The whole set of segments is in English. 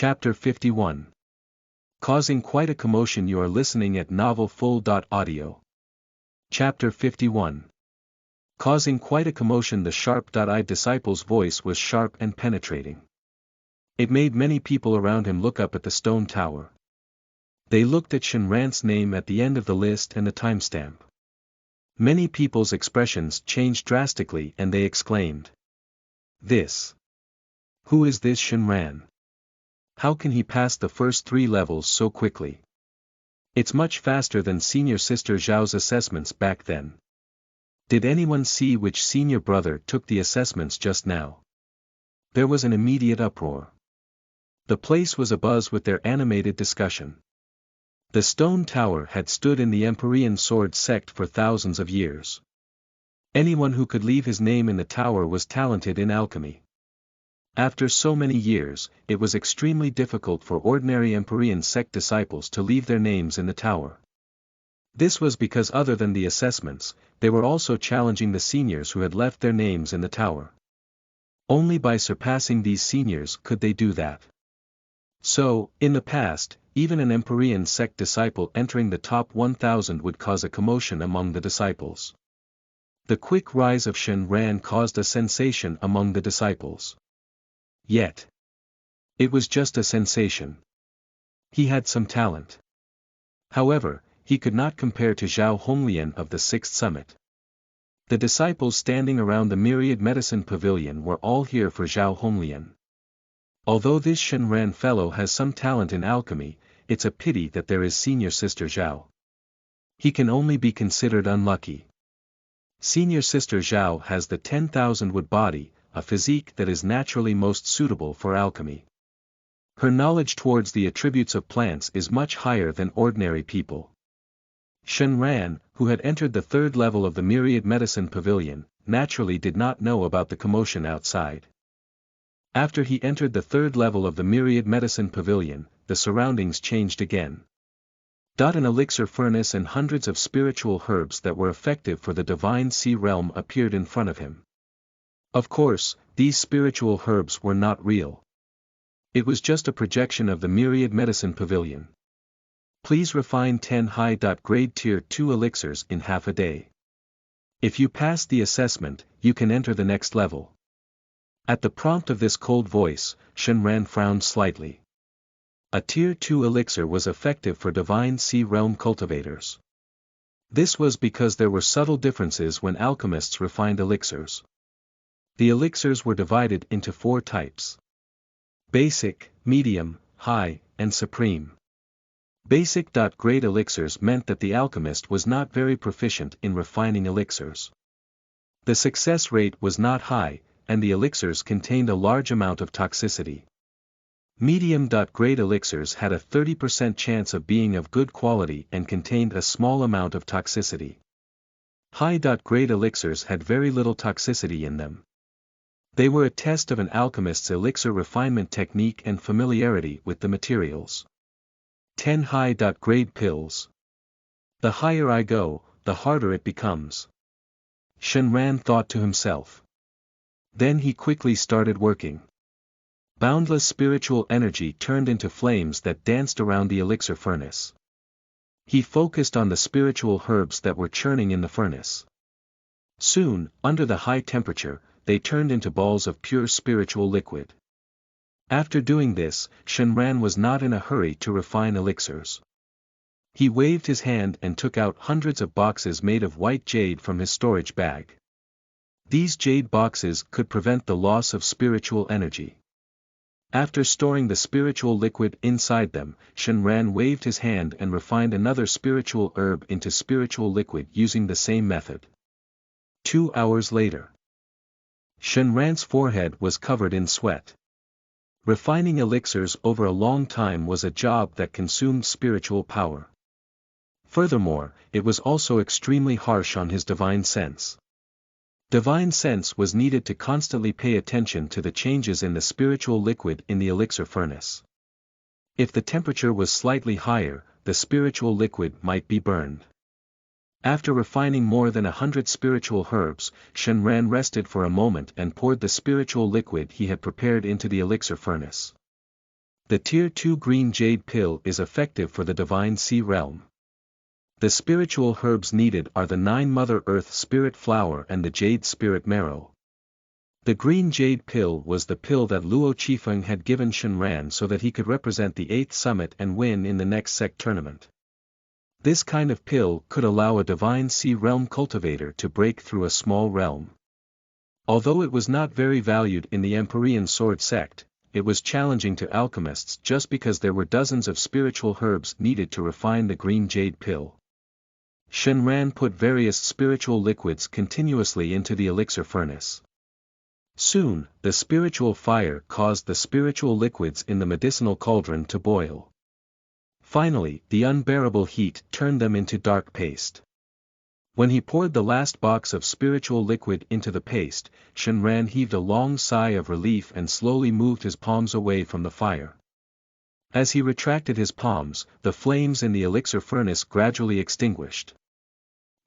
Chapter 51. Causing quite a commotion. You are listening at novelfull.audio. Chapter 51. Causing quite a commotion. The sharp-eyed disciple's voice was sharp and penetrating. It made many people around him look up at the stone tower. They looked at Shenran's name at the end of the list and the timestamp. Many people's expressions changed drastically and they exclaimed, "This! Who is this Shenran? How can he pass the first 3 levels so quickly? It's much faster than Senior Sister Zhao's assessments back then. Did anyone see which senior brother took the assessments just now?" There was an immediate uproar. The place was abuzz with their animated discussion. The stone tower had stood in the Empyrean sword sect for thousands of years. Anyone who could leave his name in the tower was talented in alchemy. After so many years, it was extremely difficult for ordinary Empyrean sect disciples to leave their names in the tower. This was because other than the assessments, they were also challenging the seniors who had left their names in the tower. Only by surpassing these seniors could they do that. So, in the past, even an Empyrean sect disciple entering the top 1000 would cause a commotion among the disciples. The quick rise of Shenran caused a sensation among the disciples. Yet, it was just a sensation. He had some talent. However, he could not compare to Zhao Honglian of the 6th summit. The disciples standing around the Myriad Medicine Pavilion were all here for Zhao Honglian. Although this Shenran fellow has some talent in alchemy, it's a pity that there is Senior Sister Zhao. He can only be considered unlucky. Senior Sister Zhao has the 10,000 wood body, a physique that is naturally most suitable for alchemy. Her knowledge towards the attributes of plants is much higher than ordinary people. Shenran, who had entered the 3rd level of the Myriad Medicine Pavilion, naturally did not know about the commotion outside. After he entered the 3rd level of the Myriad Medicine Pavilion, the surroundings changed again. An elixir furnace and hundreds of spiritual herbs that were effective for the Divine Sea realm appeared in front of him. Of course, these spiritual herbs were not real. It was just a projection of the Myriad Medicine Pavilion. Please refine 10 high-grade tier 2 elixirs in half a day. If you pass the assessment, you can enter the next level. At the prompt of this cold voice, Shenran frowned slightly. A tier 2 elixir was effective for Divine Sea realm cultivators. This was because there were subtle differences when alchemists refined elixirs. The elixirs were divided into 4 types: basic, medium, high, and supreme. Basic-grade elixirs meant that the alchemist was not very proficient in refining elixirs. The success rate was not high, and the elixirs contained a large amount of toxicity. Medium-grade elixirs had a 30% chance of being of good quality and contained a small amount of toxicity. High-grade elixirs had very little toxicity in them. They were a test of an alchemist's elixir refinement technique and familiarity with the materials. 10 high-grade pills. The higher I go, the harder it becomes. Shenran thought to himself. Then he quickly started working. Boundless spiritual energy turned into flames that danced around the elixir furnace. He focused on the spiritual herbs that were churning in the furnace. Soon, under the high temperature, they turned into balls of pure spiritual liquid. After doing this, Shenran was not in a hurry to refine elixirs. He waved his hand and took out hundreds of boxes made of white jade from his storage bag. These jade boxes could prevent the loss of spiritual energy. After storing the spiritual liquid inside them, Shenran waved his hand and refined another spiritual herb into spiritual liquid using the same method. 2 hours later, Shenran's forehead was covered in sweat. Refining elixirs over a long time was a job that consumed spiritual power. Furthermore, it was also extremely harsh on his divine sense. Divine sense was needed to constantly pay attention to the changes in the spiritual liquid in the elixir furnace. If the temperature was slightly higher, the spiritual liquid might be burned. After refining more than 100 spiritual herbs, Shenran rested for a moment and poured the spiritual liquid he had prepared into the elixir furnace. The Tier 2 green jade pill is effective for the Divine Sea realm. The spiritual herbs needed are the 9 Mother Earth Spirit Flower and the Jade Spirit Marrow. The green jade pill was the pill that Luo Qifeng had given Shenran so that he could represent the 8th summit and win in the next sect tournament. This kind of pill could allow a Divine Sea realm cultivator to break through a small realm. Although it was not very valued in the Empyrean Sword sect, it was challenging to alchemists just because there were dozens of spiritual herbs needed to refine the green jade pill. Shenran put various spiritual liquids continuously into the elixir furnace. Soon, the spiritual fire caused the spiritual liquids in the medicinal cauldron to boil. Finally, the unbearable heat turned them into dark paste. When he poured the last box of spiritual liquid into the paste, Shenran heaved a long sigh of relief and slowly moved his palms away from the fire. As he retracted his palms, the flames in the elixir furnace gradually extinguished.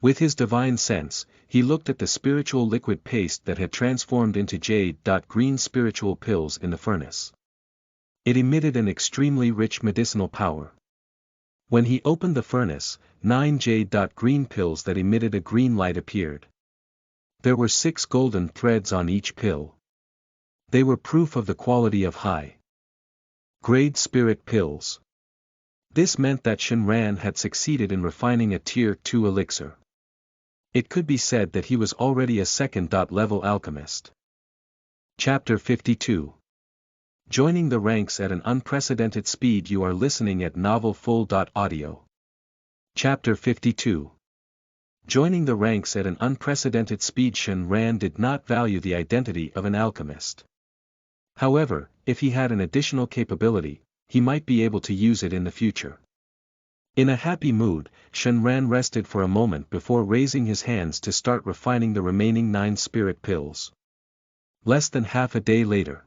With his divine sense, he looked at the spiritual liquid paste that had transformed into jade-green spiritual pills in the furnace. It emitted an extremely rich medicinal power. When he opened the furnace, 9 jade-green pills that emitted a green light appeared. There were 6 golden threads on each pill. They were proof of the quality of high-grade spirit pills. This meant that Shenran had succeeded in refining a Tier 2 elixir. It could be said that he was already a second-level alchemist. Chapter 52. Joining the ranks at an unprecedented speed. You are listening at novelfull.audio. Chapter 52. Joining the ranks at an unprecedented speed. Shenran did not value the identity of an alchemist. However, if he had an additional capability, he might be able to use it in the future. In a happy mood, Shenran rested for a moment before raising his hands to start refining the remaining 9 spirit pills. Less than half a day later,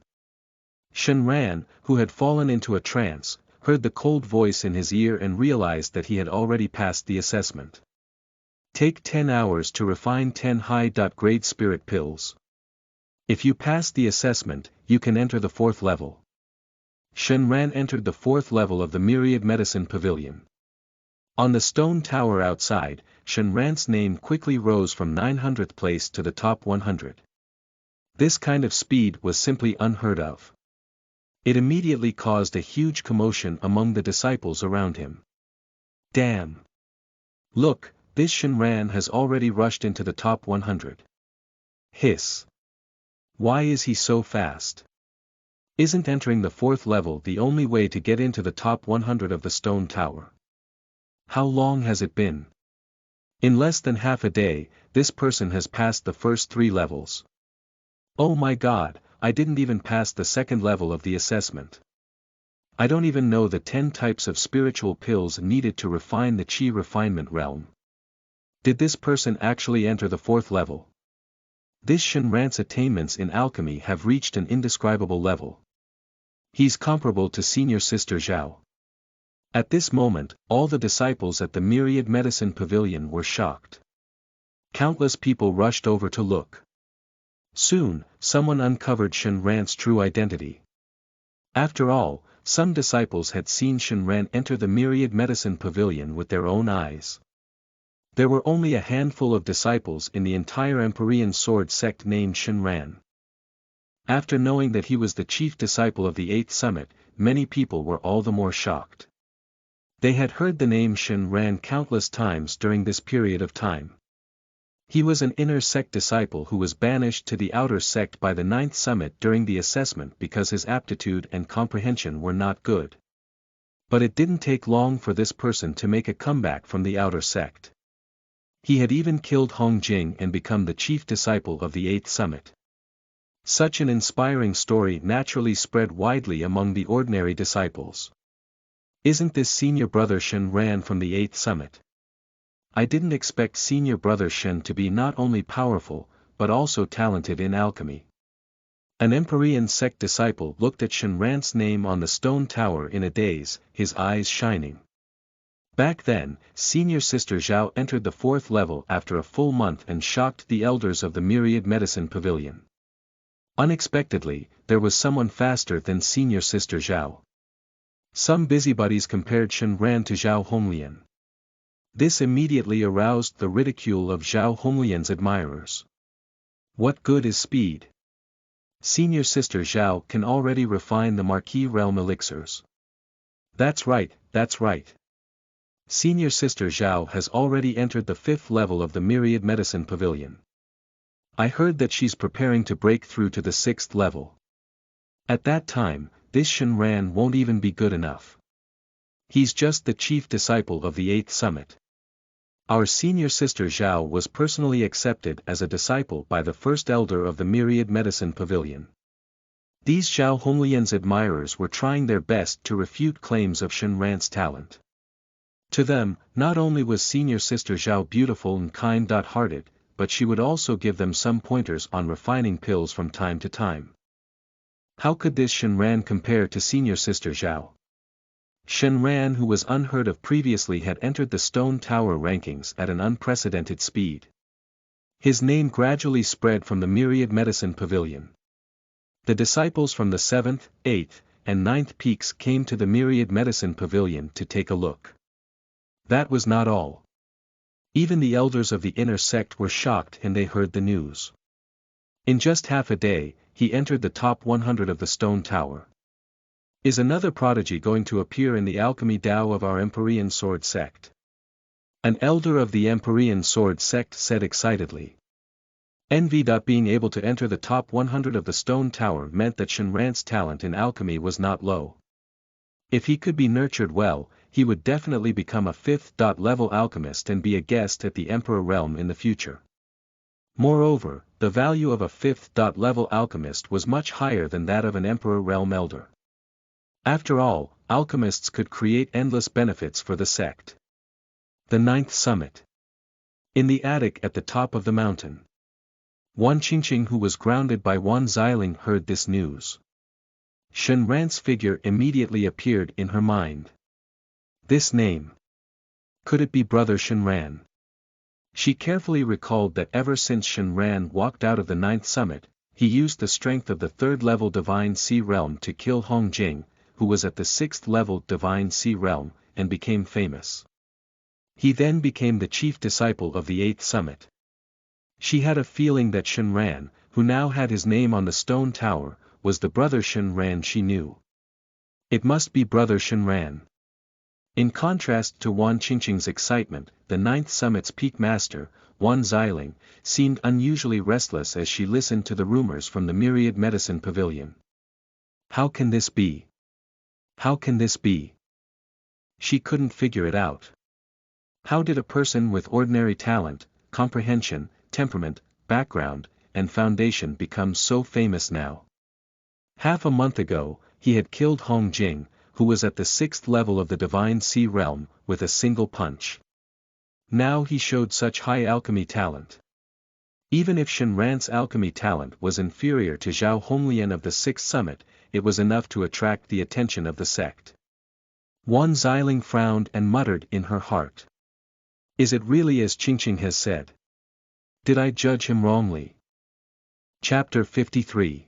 Shenran, who had fallen into a trance, heard the cold voice in his ear and realized that he had already passed the assessment. Take 10 hours to refine 10 high-grade spirit pills. If you pass the assessment, you can enter the 4th level. Shenran entered the 4th level of the Myriad Medicine Pavilion. On the stone tower outside, Shenran's name quickly rose from 900th place to the top 100. This kind of speed was simply unheard of. It immediately caused a huge commotion among the disciples around him. Damn! Look, this Shenran has already rushed into the top 100. Hiss! Why is he so fast? Isn't entering the 4th level the only way to get into the top 100 of the stone tower? How long has it been? In less than half a day, this person has passed the first 3 levels. Oh my god, I didn't even pass the 2nd level of the assessment. I don't even know the 10 types of spiritual pills needed to refine the Qi refinement realm. Did this person actually enter the 4th level? This Shenran's attainments in alchemy have reached an indescribable level. He's comparable to Senior Sister Zhao. At this moment, all the disciples at the Myriad Medicine Pavilion were shocked. Countless people rushed over to look. Soon, someone uncovered Shenran's true identity. After all, some disciples had seen Shenran enter the Myriad Medicine Pavilion with their own eyes. There were only a handful of disciples in the entire Empyrean Sword sect named Shenran. After knowing that he was the chief disciple of the 8th summit, many people were all the more shocked. They had heard the name Shenran countless times during this period of time. He was an inner sect disciple who was banished to the outer sect by the 9th summit during the assessment because his aptitude and comprehension were not good. But it didn't take long for this person to make a comeback from the outer sect. He had even killed Hong Jing and become the chief disciple of the 8th summit. Such an inspiring story naturally spread widely among the ordinary disciples. Isn't this senior brother Shenran from the 8th summit? I didn't expect senior brother Shen to be not only powerful, but also talented in alchemy. An Empyrean sect disciple looked at Shenran's name on the stone tower in a daze, his eyes shining. Back then, Senior Sister Zhao entered the 4th level after a full month and shocked the elders of the Myriad Medicine Pavilion. Unexpectedly, there was someone faster than Senior Sister Zhao. Some busybodies compared Shen Ran to Zhao Honglian. This immediately aroused the ridicule of Zhao Honglian's admirers. What good is speed? Senior sister Zhao can already refine the Marquis Realm elixirs. That's right, that's right. Senior sister Zhao has already entered the 5th level of the Myriad Medicine Pavilion. I heard that she's preparing to break through to the 6th level. At that time, this Shen Ran won't even be good enough. He's just the chief disciple of the 8th summit. Our senior sister Zhao was personally accepted as a disciple by the first elder of the Myriad Medicine Pavilion. These Zhao Honglian's admirers were trying their best to refute claims of Shen Ran's talent. To them, not only was senior sister Zhao beautiful and kind-hearted, but she would also give them some pointers on refining pills from time to time. How could this Shen Ran compare to senior sister Zhao? Shen Ran, who was unheard of previously, had entered the Stone Tower rankings at an unprecedented speed. His name gradually spread from the Myriad Medicine Pavilion. The disciples from the 7th, 8th, and 9th peaks came to the Myriad Medicine Pavilion to take a look. That was not all. Even the elders of the inner sect were shocked when they heard the news. In just half a day, he entered the top 100 of the Stone Tower. Is another prodigy going to appear in the alchemy Tao of our Empyrean Sword sect? An elder of the Empyrean Sword sect said excitedly. Being able to enter the top 100 of the Stone Tower meant that Shen Ran's talent in alchemy was not low. If he could be nurtured well, he would definitely become a 5th level alchemist and be a guest at the Emperor Realm in the future. Moreover, the value of a 5th level alchemist was much higher than that of an Emperor Realm elder. After all, alchemists could create endless benefits for the sect. The 9th summit. In the attic at the top of the mountain. Wan Qingqing, who was grounded by Wan Xiling, heard this news. Shen Ran's figure immediately appeared in her mind. This name. Could it be Brother Shen Ran? She carefully recalled that ever since Shen Ran walked out of the 9th summit, he used the strength of the 3rd level Divine Sea Realm to kill Hong Jing, who was at the 6th level Divine Sea Realm, and became famous. He then became the chief disciple of the 8th summit. She had a feeling that Shen Ran, who now had his name on the Stone Tower, was the Brother Shen Ran she knew. It must be Brother Shen Ran. In contrast to Wan Qingqing's excitement, the 9th summit's peak master, Wan Xiling, seemed unusually restless as she listened to the rumors from the Myriad Medicine Pavilion. How can this be? How can this be? She couldn't figure it out. How did a person with ordinary talent, comprehension, temperament, background, and foundation become so famous now? Half a month ago, he had killed Hong Jing, who was at the 6th level of the Divine Sea Realm, with a single punch. Now he showed such high alchemy talent. Even if Shen Ran's alchemy talent was inferior to Zhao Honglian of the 6th summit, it was enough to attract the attention of the sect. Wan Xiling frowned and muttered in her heart. Is it really as Qingqing has said? Did I judge him wrongly? Chapter 53.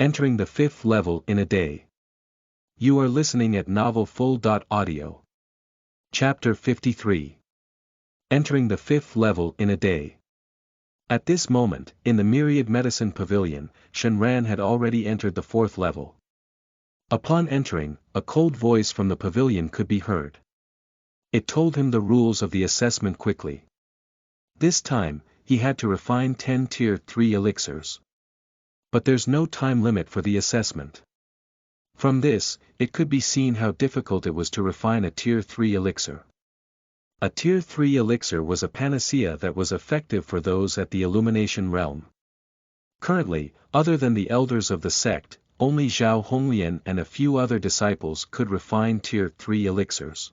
Entering the 5th level in a day. You are listening at novelfull.audio. Chapter 53. Entering the 5th level in a day. At this moment, in the Myriad Medicine Pavilion, Shen Ran had already entered the 4th level. Upon entering, a cold voice from the pavilion could be heard. It told him the rules of the assessment quickly. This time, he had to refine 10 Tier 3 elixirs. But there's no time limit for the assessment. From this, it could be seen how difficult it was to refine a Tier 3 elixir. A Tier 3 elixir was a panacea that was effective for those at the Illumination Realm. Currently, other than the elders of the sect, only Zhao Honglian and a few other disciples could refine Tier 3 elixirs.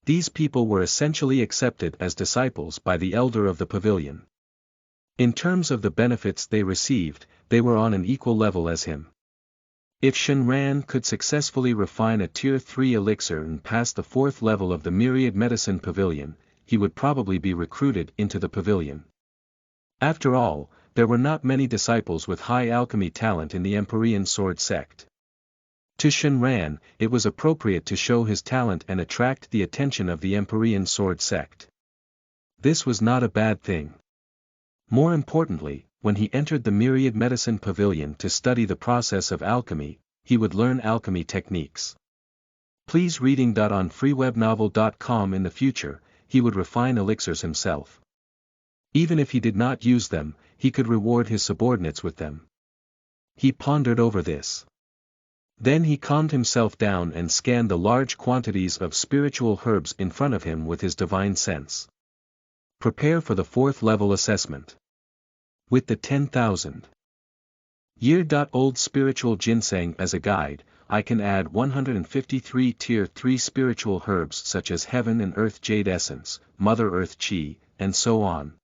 These people were essentially accepted as disciples by the elder of the pavilion. In terms of the benefits they received, they were on an equal level as him. If Shen Ran could successfully refine a Tier 3 elixir and pass the 4th level of the Myriad Medicine Pavilion, he would probably be recruited into the pavilion. After all, there were not many disciples with high alchemy talent in the Empyrean Sword sect. To Shenran, it was appropriate to show his talent and attract the attention of the Empyrean sword sect. This was not a bad thing. More importantly, when he entered the Myriad Medicine Pavilion to study the process of alchemy, he would learn alchemy techniques. Please reading. On freewebnovel.com in the future, he would refine elixirs himself. Even if he did not use them, he could reward his subordinates with them. He pondered over this. Then he calmed himself down and scanned the large quantities of spiritual herbs in front of him with his divine sense. Prepare for the 4th level assessment. With the 10,000 year-old spiritual ginseng as a guide, I can add 153 tier 3 spiritual herbs such as Heaven and Earth Jade Essence, Mother Earth Chi, and so on.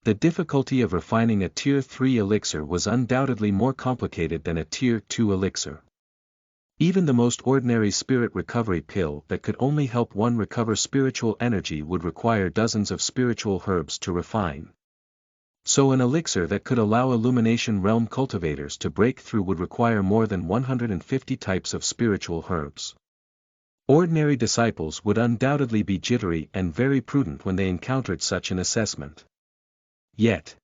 The difficulty of refining a tier 3 elixir was undoubtedly more complicated than a tier 2 elixir. Even the most ordinary spirit recovery pill that could only help one recover spiritual energy would require dozens of spiritual herbs to refine. So an elixir that could allow Illumination Realm cultivators to break through would require more than 150 types of spiritual herbs. Ordinary disciples would undoubtedly be jittery and very prudent when they encountered such an assessment. Yet,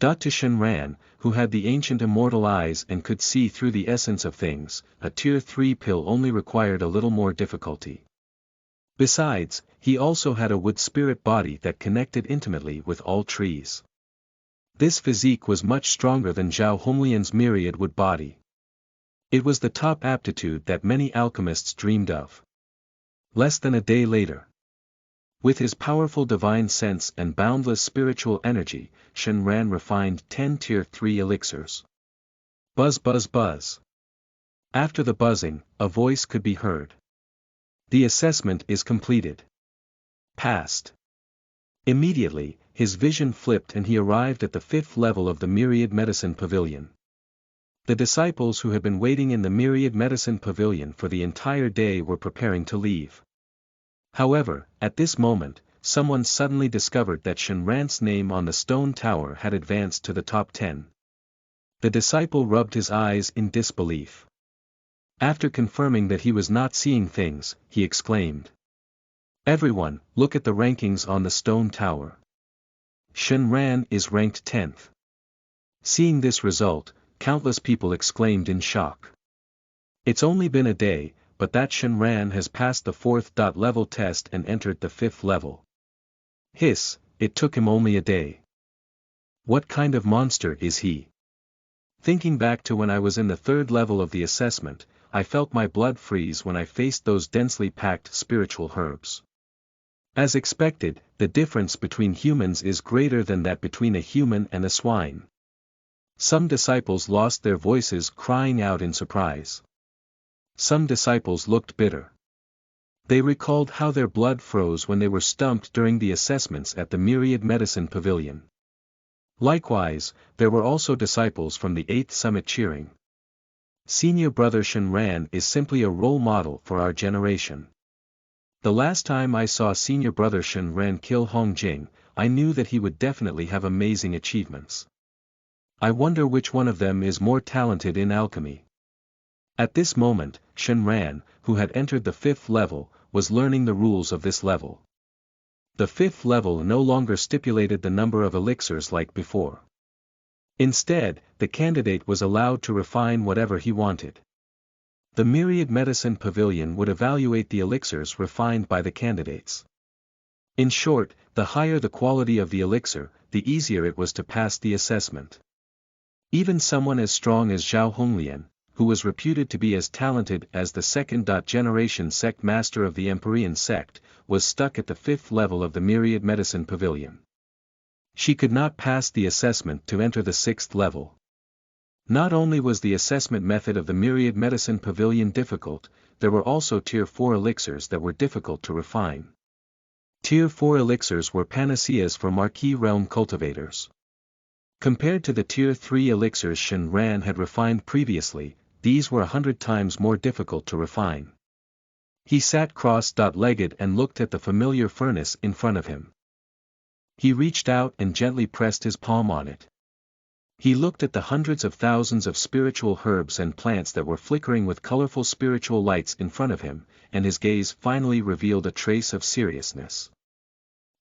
to Shenran, who had the ancient immortal eyes and could see through the essence of things, a tier 3 pill only required a little more difficulty. Besides, he also had a wood spirit body that connected intimately with all trees. This physique was much stronger than Zhao Honglian's myriad wood body. It was the top aptitude that many alchemists dreamed of. Less than a day later, with his powerful divine sense and boundless spiritual energy, Shenran refined 10 tier 3 elixirs. Buzz buzz buzz. After the buzzing, a voice could be heard. The assessment is completed. Passed. Immediately, his vision flipped and he arrived at the 5th level of the Myriad Medicine Pavilion. The disciples who had been waiting in the Myriad Medicine Pavilion for the entire day were preparing to leave. However, at this moment, someone suddenly discovered that Shenran's name on the stone tower had advanced to the top 10. The disciple rubbed his eyes in disbelief. After confirming that he was not seeing things, he exclaimed, "Everyone, look at the rankings on the stone tower. Shenran is ranked 10th. Seeing this result, countless people exclaimed in shock. It's only been a day, but that Shenran has passed the 4th level test and entered the 5th level. Hiss, it took him only a day. What kind of monster is he? Thinking back to when I was in the 3rd level of the assessment, I felt my blood freeze when I faced those densely packed spiritual herbs. As expected, the difference between humans is greater than that between a human and a swine." Some disciples lost their voices crying out in surprise. Some disciples looked bitter. They recalled how their blood froze when they were stumped during the assessments at the Myriad Medicine Pavilion. Likewise, there were also disciples from the 8th Summit cheering. Senior brother Shenran is simply a role model for our generation. The last time I saw senior brother Shenran kill Hongjing, I knew that he would definitely have amazing achievements. I wonder which one of them is more talented in alchemy. At this moment, Shenran, who had entered the 5th level, was learning the rules of this level. The 5th level no longer stipulated the number of elixirs like before. Instead, the candidate was allowed to refine whatever he wanted. The Myriad Medicine Pavilion would evaluate the elixirs refined by the candidates. In short, the higher the quality of the elixir, the easier it was to pass the assessment. Even someone as strong as Zhao Honglian, who was reputed to be as talented as the 2nd generation sect master of the Empyrean sect, was stuck at the 5th level of the Myriad Medicine Pavilion. She could not pass the assessment to enter the 6th level. Not only was the assessment method of the Myriad Medicine Pavilion difficult, there were also Tier 4 elixirs that were difficult to refine. Tier 4 elixirs were panaceas for Marquis Realm cultivators. Compared to the Tier 3 elixirs Shenran had refined previously, these were 100 times more difficult to refine. He sat cross-legged and looked at the familiar furnace in front of him. He reached out and gently pressed his palm on it. He looked at the hundreds of thousands of spiritual herbs and plants that were flickering with colorful spiritual lights in front of him, and his gaze finally revealed a trace of seriousness.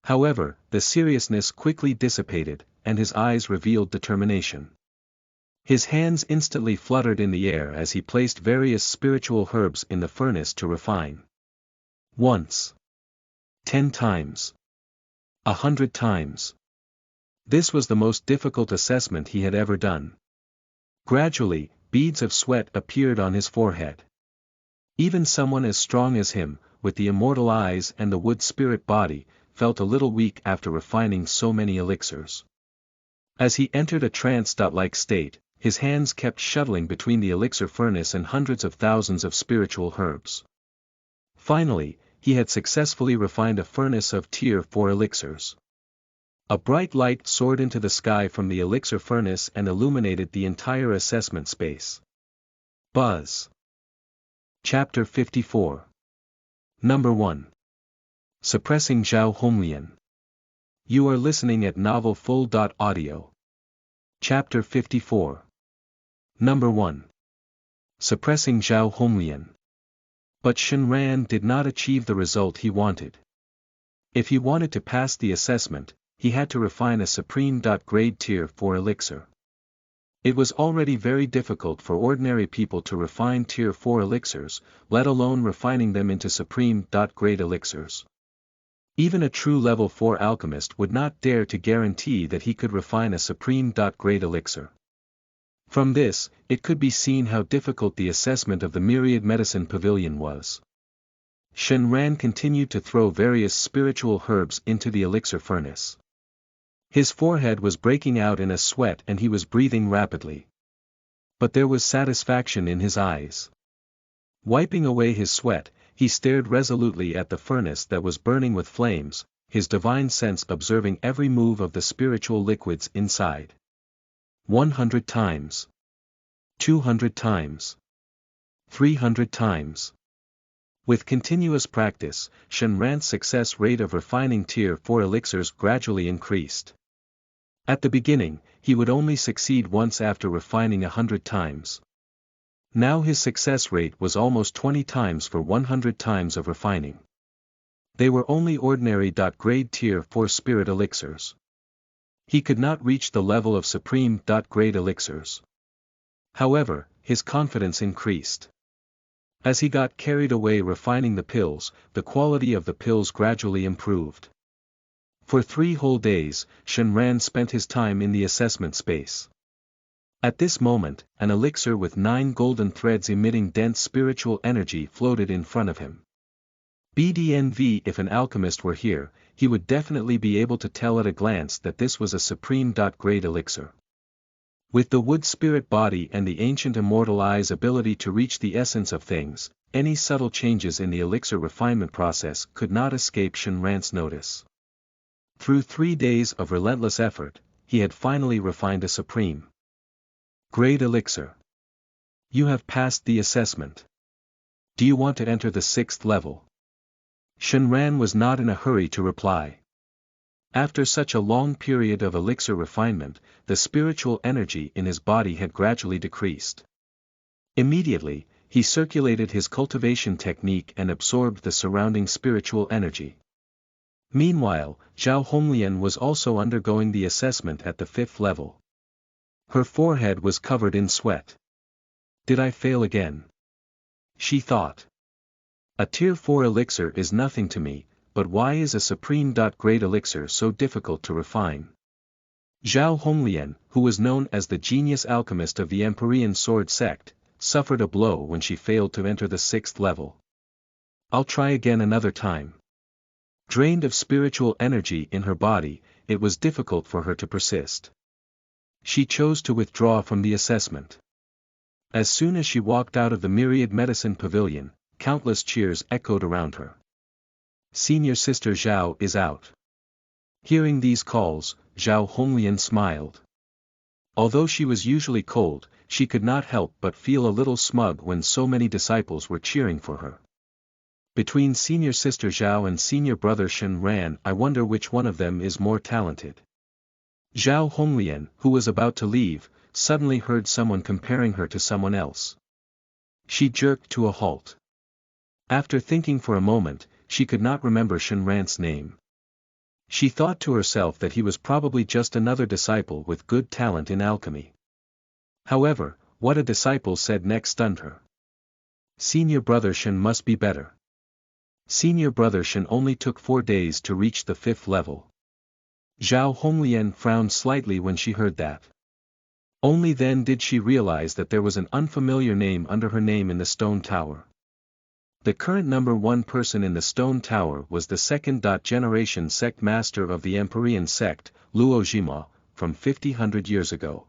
However, the seriousness quickly dissipated, and his eyes revealed determination. His hands instantly fluttered in the air as he placed various spiritual herbs in the furnace to refine. Once. 10 times. 100 times. This was the most difficult assessment he had ever done. Gradually, beads of sweat appeared on his forehead. Even someone as strong as him, with the immortal eyes and the wood spirit body, felt a little weak after refining so many elixirs. As he entered a trance-like state, his hands kept shuttling between the elixir furnace and hundreds of thousands of spiritual herbs. Finally, he had successfully refined a furnace of tier 4 elixirs. A bright light soared into the sky from the elixir furnace and illuminated the entire assessment space. Buzz. Chapter 54. Number 1. Suppressing Zhao Honglian. You are listening at novelfull.audio. Chapter 54. Number 1. Suppressing Zhao Honglian. But Shenran did not achieve the result he wanted. If he wanted to pass the assessment, he had to refine a supreme grade tier 4 elixir. It was already very difficult for ordinary people to refine tier 4 elixirs, let alone refining them into supreme grade elixirs. Even a true level 4 alchemist would not dare to guarantee that he could refine a supreme grade elixir. From this, it could be seen how difficult the assessment of the Myriad Medicine Pavilion was. Shenran continued to throw various spiritual herbs into the elixir furnace. His forehead was breaking out in a sweat and he was breathing rapidly. But there was satisfaction in his eyes. Wiping away his sweat, he stared resolutely at the furnace that was burning with flames, his divine sense observing every move of the spiritual liquids inside. 100 times. 200 times. 300 times. With continuous practice, Shenran's success rate of refining tier 4 elixirs gradually increased. At the beginning, he would only succeed once after refining 100 times. Now his success rate was almost 20 times for 100 times of refining. They were only ordinary grade tier 4 spirit elixirs. He could not reach the level of supreme grade elixirs. However, his confidence increased. As he got carried away refining the pills, the quality of the pills gradually improved. For 3 whole days, Shenran spent his time in the assessment space. At this moment, an elixir with 9 golden threads emitting dense spiritual energy floated in front of him. BDNV. If an alchemist were here, he would definitely be able to tell at a glance that this was a supreme grade elixir. With the wood spirit body and the ancient immortal eye's ability to reach the essence of things, any subtle changes in the elixir refinement process could not escape Shenran's notice. Through 3 days of relentless effort, he had finally refined a supreme grade elixir. You have passed the assessment. Do you want to enter the 6th level? Shenran was not in a hurry to reply. After such a long period of elixir refinement, the spiritual energy in his body had gradually decreased. Immediately, he circulated his cultivation technique and absorbed the surrounding spiritual energy. Meanwhile, Zhao Honglian was also undergoing the assessment at the 5th level. Her forehead was covered in sweat. Did I fail again? She thought. A tier 4 elixir is nothing to me, but why is a supreme grade elixir so difficult to refine? Zhao Honglian, who was known as the genius alchemist of the Empyrean sword sect, suffered a blow when she failed to enter the 6th level. I'll try again another time. Drained of spiritual energy in her body, it was difficult for her to persist. She chose to withdraw from the assessment. As soon as she walked out of the Myriad Medicine Pavilion, countless cheers echoed around her. Senior Sister Zhao is out. Hearing these calls, Zhao Honglian smiled. Although she was usually cold, she could not help but feel a little smug when so many disciples were cheering for her. Between Senior Sister Zhao and Senior Brother Shenran, I wonder which one of them is more talented. Zhao Honglian, who was about to leave, suddenly heard someone comparing her to someone else. She jerked to a halt. After thinking for a moment, she could not remember Shenran's name. She thought to herself that he was probably just another disciple with good talent in alchemy. However, what a disciple said next stunned her. Senior brother Shen must be better. Senior brother Shen only took 4 days to reach the 5th level. Zhao Honglian frowned slightly when she heard that. Only then did she realize that there was an unfamiliar name under her name in the stone tower. The current number 1 person in the stone tower was the second-generation sect master of the Empyrean sect, Luo Jima, from 50 years ago.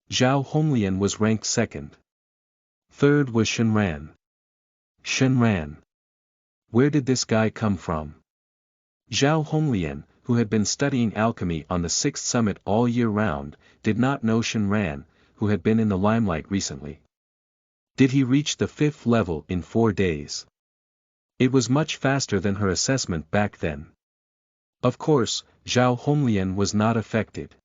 Zhao Honglian was ranked 2nd. 3rd was Shenran. Shenran. Where did this guy come from? Zhao Honglian, who had been studying alchemy on the 6th summit all year round, did not know Shenran, who had been in the limelight recently. Did he reach the 5th level in 4 days? It was much faster than her assessment back then. Of course, Zhao Honglian was not affected.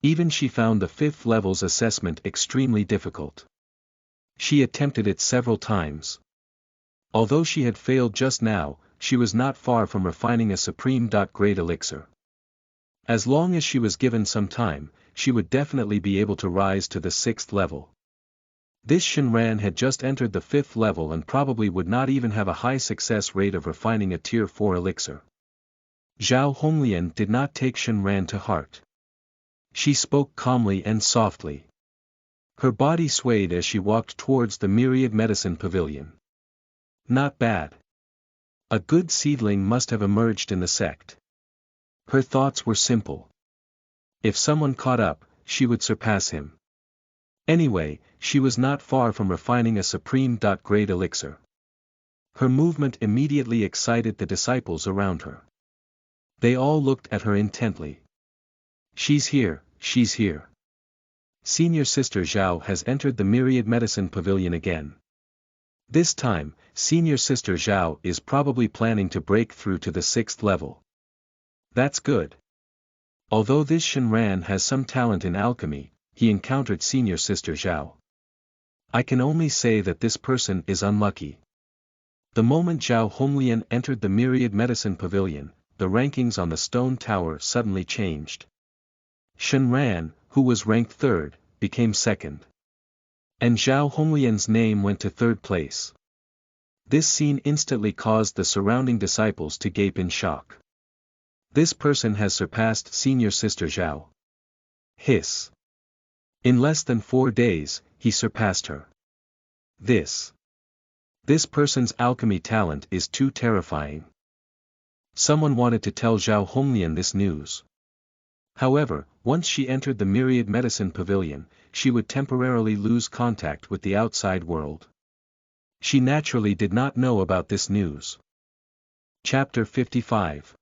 Even she found the 5th level's assessment extremely difficult. She attempted it several times. Although she had failed just now, she was not far from refining a supreme-grade elixir. As long as she was given some time, she would definitely be able to rise to the 6th level. This Shenran had just entered the 5th level and probably would not even have a high success rate of refining a tier 4 elixir. Zhao Honglian did not take Shenran to heart. She spoke calmly and softly. Her body swayed as she walked towards the Myriad Medicine Pavilion. Not bad. A good seedling must have emerged in the sect. Her thoughts were simple. If someone caught up, she would surpass him. Anyway, she was not far from refining a supreme-grade elixir. Her movement immediately excited the disciples around her. They all looked at her intently. She's here, she's here. Senior Sister Zhao has entered the Myriad Medicine Pavilion again. This time, Senior Sister Zhao is probably planning to break through to the 6th level. That's good. Although this Shenran has some talent in alchemy, he encountered Senior Sister Zhao. I can only say that this person is unlucky. The moment Zhao Honglian entered the Myriad Medicine Pavilion, the rankings on the stone tower suddenly changed. Shenran, who was ranked 3rd, became 2nd. And Zhao Honglian's name went to 3rd place. This scene instantly caused the surrounding disciples to gape in shock. This person has surpassed Senior Sister Zhao. Hiss. In less than 4 days, he surpassed her. This person's alchemy talent is too terrifying. Someone wanted to tell Zhao Honglian this news. However, once she entered the Myriad Medicine Pavilion, she would temporarily lose contact with the outside world. She naturally did not know about this news. Chapter 55.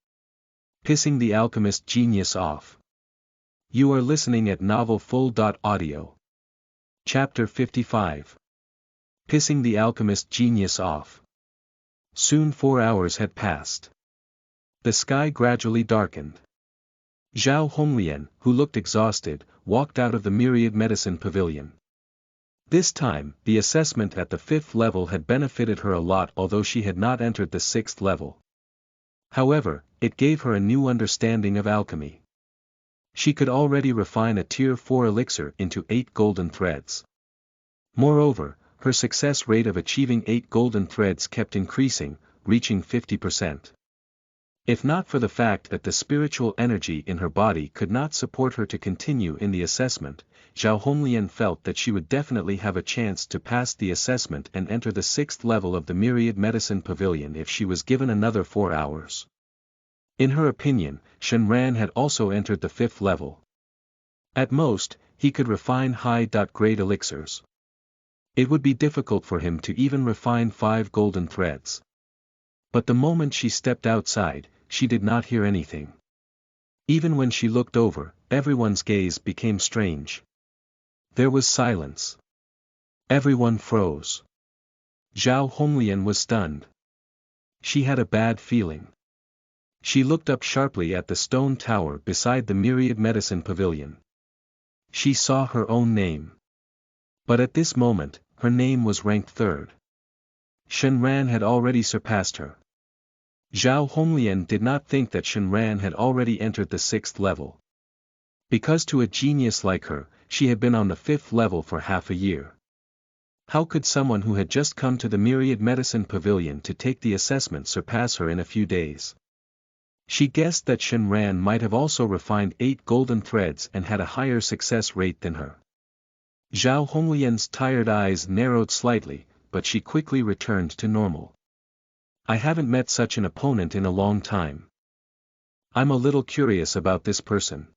Pissing the Alchemist Genius Off. You are listening at novelfull.audio. Chapter 55. Pissing the Alchemist Genius Off. Soon 4 hours had passed. The sky gradually darkened. Zhao Honglian, who looked exhausted, walked out of the Myriad Medicine Pavilion. This time, the assessment at the 5th level had benefited her a lot, although she had not entered the 6th level. However, it gave her a new understanding of alchemy. She could already refine a tier 4 elixir into 8 golden threads. Moreover, her success rate of achieving 8 golden threads kept increasing, reaching 50%. If not for the fact that the spiritual energy in her body could not support her to continue in the assessment, Zhao Honglian felt that she would definitely have a chance to pass the assessment and enter the 6th level of the Myriad Medicine Pavilion if she was given another 4 hours. In her opinion, Shenran had also entered the 5th level. At most, he could refine high-grade elixirs. It would be difficult for him to even refine 5 golden threads. But the moment she stepped outside, she did not hear anything. Even when she looked over, everyone's gaze became strange. There was silence. Everyone froze. Zhao Honglian was stunned. She had a bad feeling. She looked up sharply at the stone tower beside the Myriad Medicine Pavilion. She saw her own name. But at this moment, her name was ranked third. Shenran had already surpassed her. Zhao Honglian did not think that Shenran had already entered the 6th level. Because to a genius like her, she had been on the 5th level for half a year. How could someone who had just come to the Myriad Medicine Pavilion to take the assessment surpass her in a few days? She guessed that Shenran might have also refined 8 golden threads and had a higher success rate than her. Zhao Honglian's tired eyes narrowed slightly, but she quickly returned to normal. I haven't met such an opponent in a long time. I'm a little curious about this person.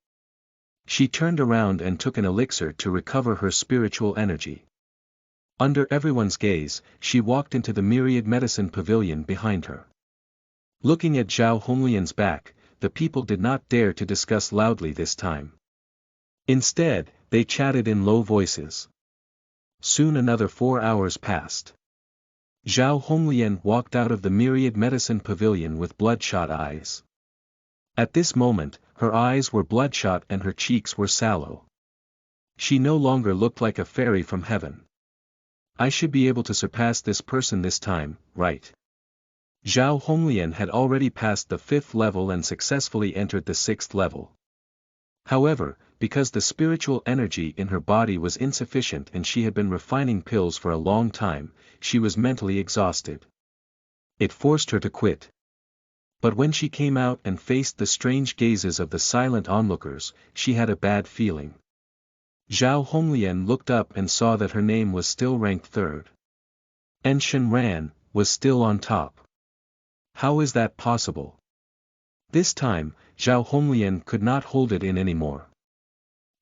She turned around and took an elixir to recover her spiritual energy. Under everyone's gaze, she walked into the Myriad Medicine Pavilion behind her. Looking at Zhao Honglian's back, the people did not dare to discuss loudly this time. Instead, they chatted in low voices. Soon another 4 hours passed. Zhao Honglian walked out of the Myriad Medicine Pavilion with bloodshot eyes. At this moment, her eyes were bloodshot and her cheeks were sallow. She no longer looked like a fairy from heaven. I should be able to surpass this person this time, right? Zhao Honglian had already passed the 5th level and successfully entered the 6th level. However, because the spiritual energy in her body was insufficient and she had been refining pills for a long time, she was mentally exhausted. It forced her to quit. But when she came out and faced the strange gazes of the silent onlookers, she had a bad feeling. Zhao Honglian looked up and saw that her name was still ranked third. And Shenran was still on top. How is that possible? This time, Zhao Honglian could not hold it in anymore.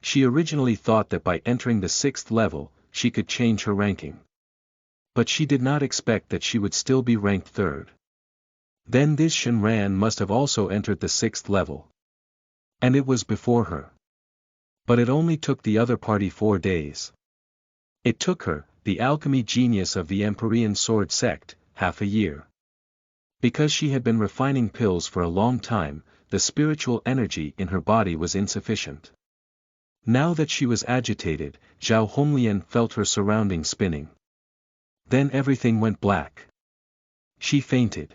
She originally thought that by entering the 6th level, she could change her ranking. But she did not expect that she would still be ranked third. Then this Shenran must have also entered the 6th level. And it was before her. But it only took the other party 4 days. It took her, the alchemy genius of the Empyrean Sword Sect, half a year. Because she had been refining pills for a long time, the spiritual energy in her body was insufficient. Now that she was agitated, Zhao Honglian felt her surroundings spinning. Then everything went black. She fainted.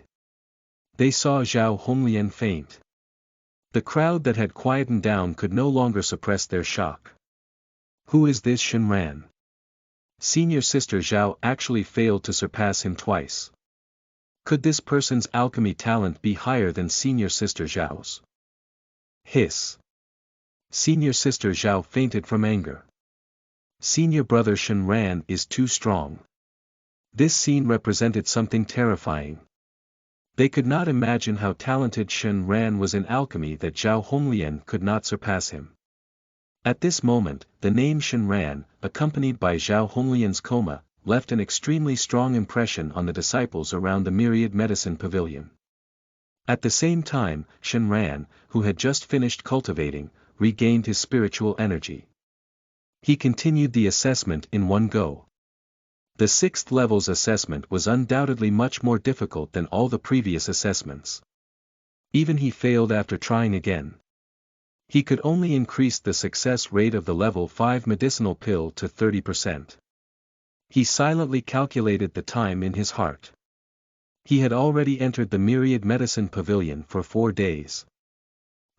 They saw Zhao Honglian faint. The crowd that had quietened down could no longer suppress their shock. Who is this Shenran? Senior Sister Zhao actually failed to surpass him twice. Could this person's alchemy talent be higher than Senior Sister Zhao's? Hiss. Senior Sister Zhao fainted from anger. Senior Brother Shenran is too strong. This scene represented something terrifying. They could not imagine how talented Shenran was in alchemy that Zhao Honglian could not surpass him. At this moment, the name Shenran, accompanied by Zhao Honglian's coma, left an extremely strong impression on the disciples around the Myriad Medicine Pavilion. At the same time, Shenran, who had just finished cultivating, regained his spiritual energy. He continued the assessment in one go. The 6th level's assessment was undoubtedly much more difficult than all the previous assessments. Even he failed after trying again. He could only increase the success rate of the level 5 medicinal pill to 30%. He silently calculated the time in his heart. He had already entered the Myriad Medicine Pavilion for 4 days.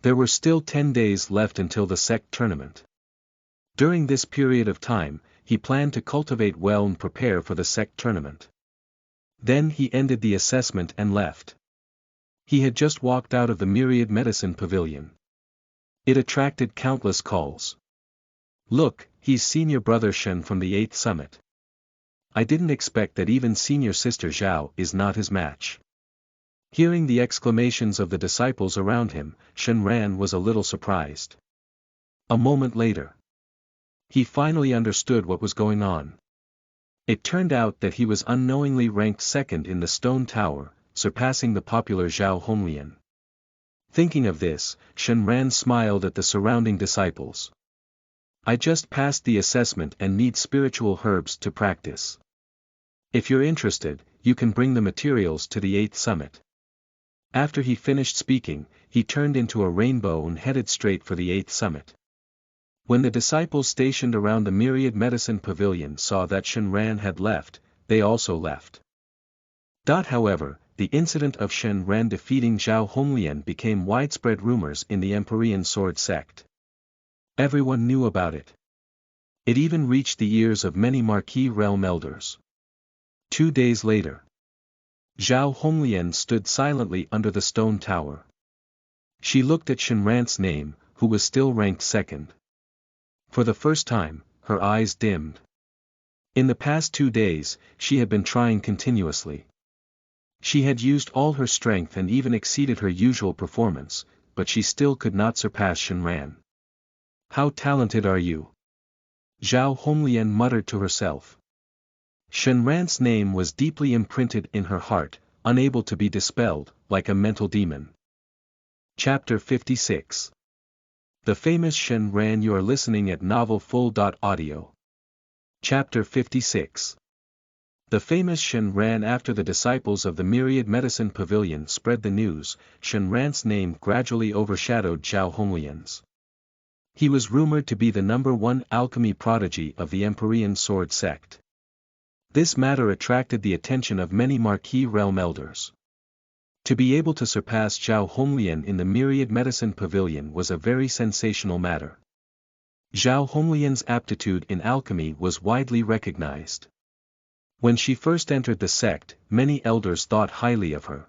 There were still 10 days left until the sect tournament. During this period of time, he planned to cultivate well and prepare for the sect tournament. Then he ended the assessment and left. He had just walked out of the Myriad Medicine Pavilion. It attracted countless calls. Look, he's Senior Brother Shen from the 8th Summit. I didn't expect that even Senior Sister Zhao is not his match. Hearing the exclamations of the disciples around him, Shenran was a little surprised. A moment later, he finally understood what was going on. It turned out that he was unknowingly ranked second in the stone tower, surpassing the popular Zhao Honglian. Thinking of this, Shenran smiled at the surrounding disciples. I just passed the assessment and need spiritual herbs to practice. If you're interested, you can bring the materials to the 8th Summit. After he finished speaking, he turned into a rainbow and headed straight for the 8th summit. When the disciples stationed around the Myriad Medicine Pavilion saw that Shen Ran had left, they also left. However, the incident of Shen Ran defeating Zhao Honglian became widespread rumors in the Empyrean Sword sect. Everyone knew about it. It even reached the ears of many Marquis realm elders. 2 days later, Zhao Honglian stood silently under the stone tower. She looked at Shen Ran's name, who was still ranked second. For the first time, her eyes dimmed. In the past 2 days, she had been trying continuously. She had used all her strength and even exceeded her usual performance, but she still could not surpass Shen Ran. How talented are you? Zhao Honglian muttered to herself. Shen Ran's name was deeply imprinted in her heart, unable to be dispelled, like a mental demon. Chapter 56. The famous Shen Ran. You are listening at novelfull.audio. Chapter 56. The famous Shen Ran. After the disciples of the Myriad Medicine Pavilion spread the news, Shen Ran's name gradually overshadowed Zhao Honglian's. He was rumored to be the #1 alchemy prodigy of the Empyrean Sword sect. This matter attracted the attention of many Marquis realm elders. To be able to surpass Zhao Honglian in the Myriad Medicine Pavilion was a very sensational matter. Zhao Honglian's aptitude in alchemy was widely recognized. When she first entered the sect, many elders thought highly of her.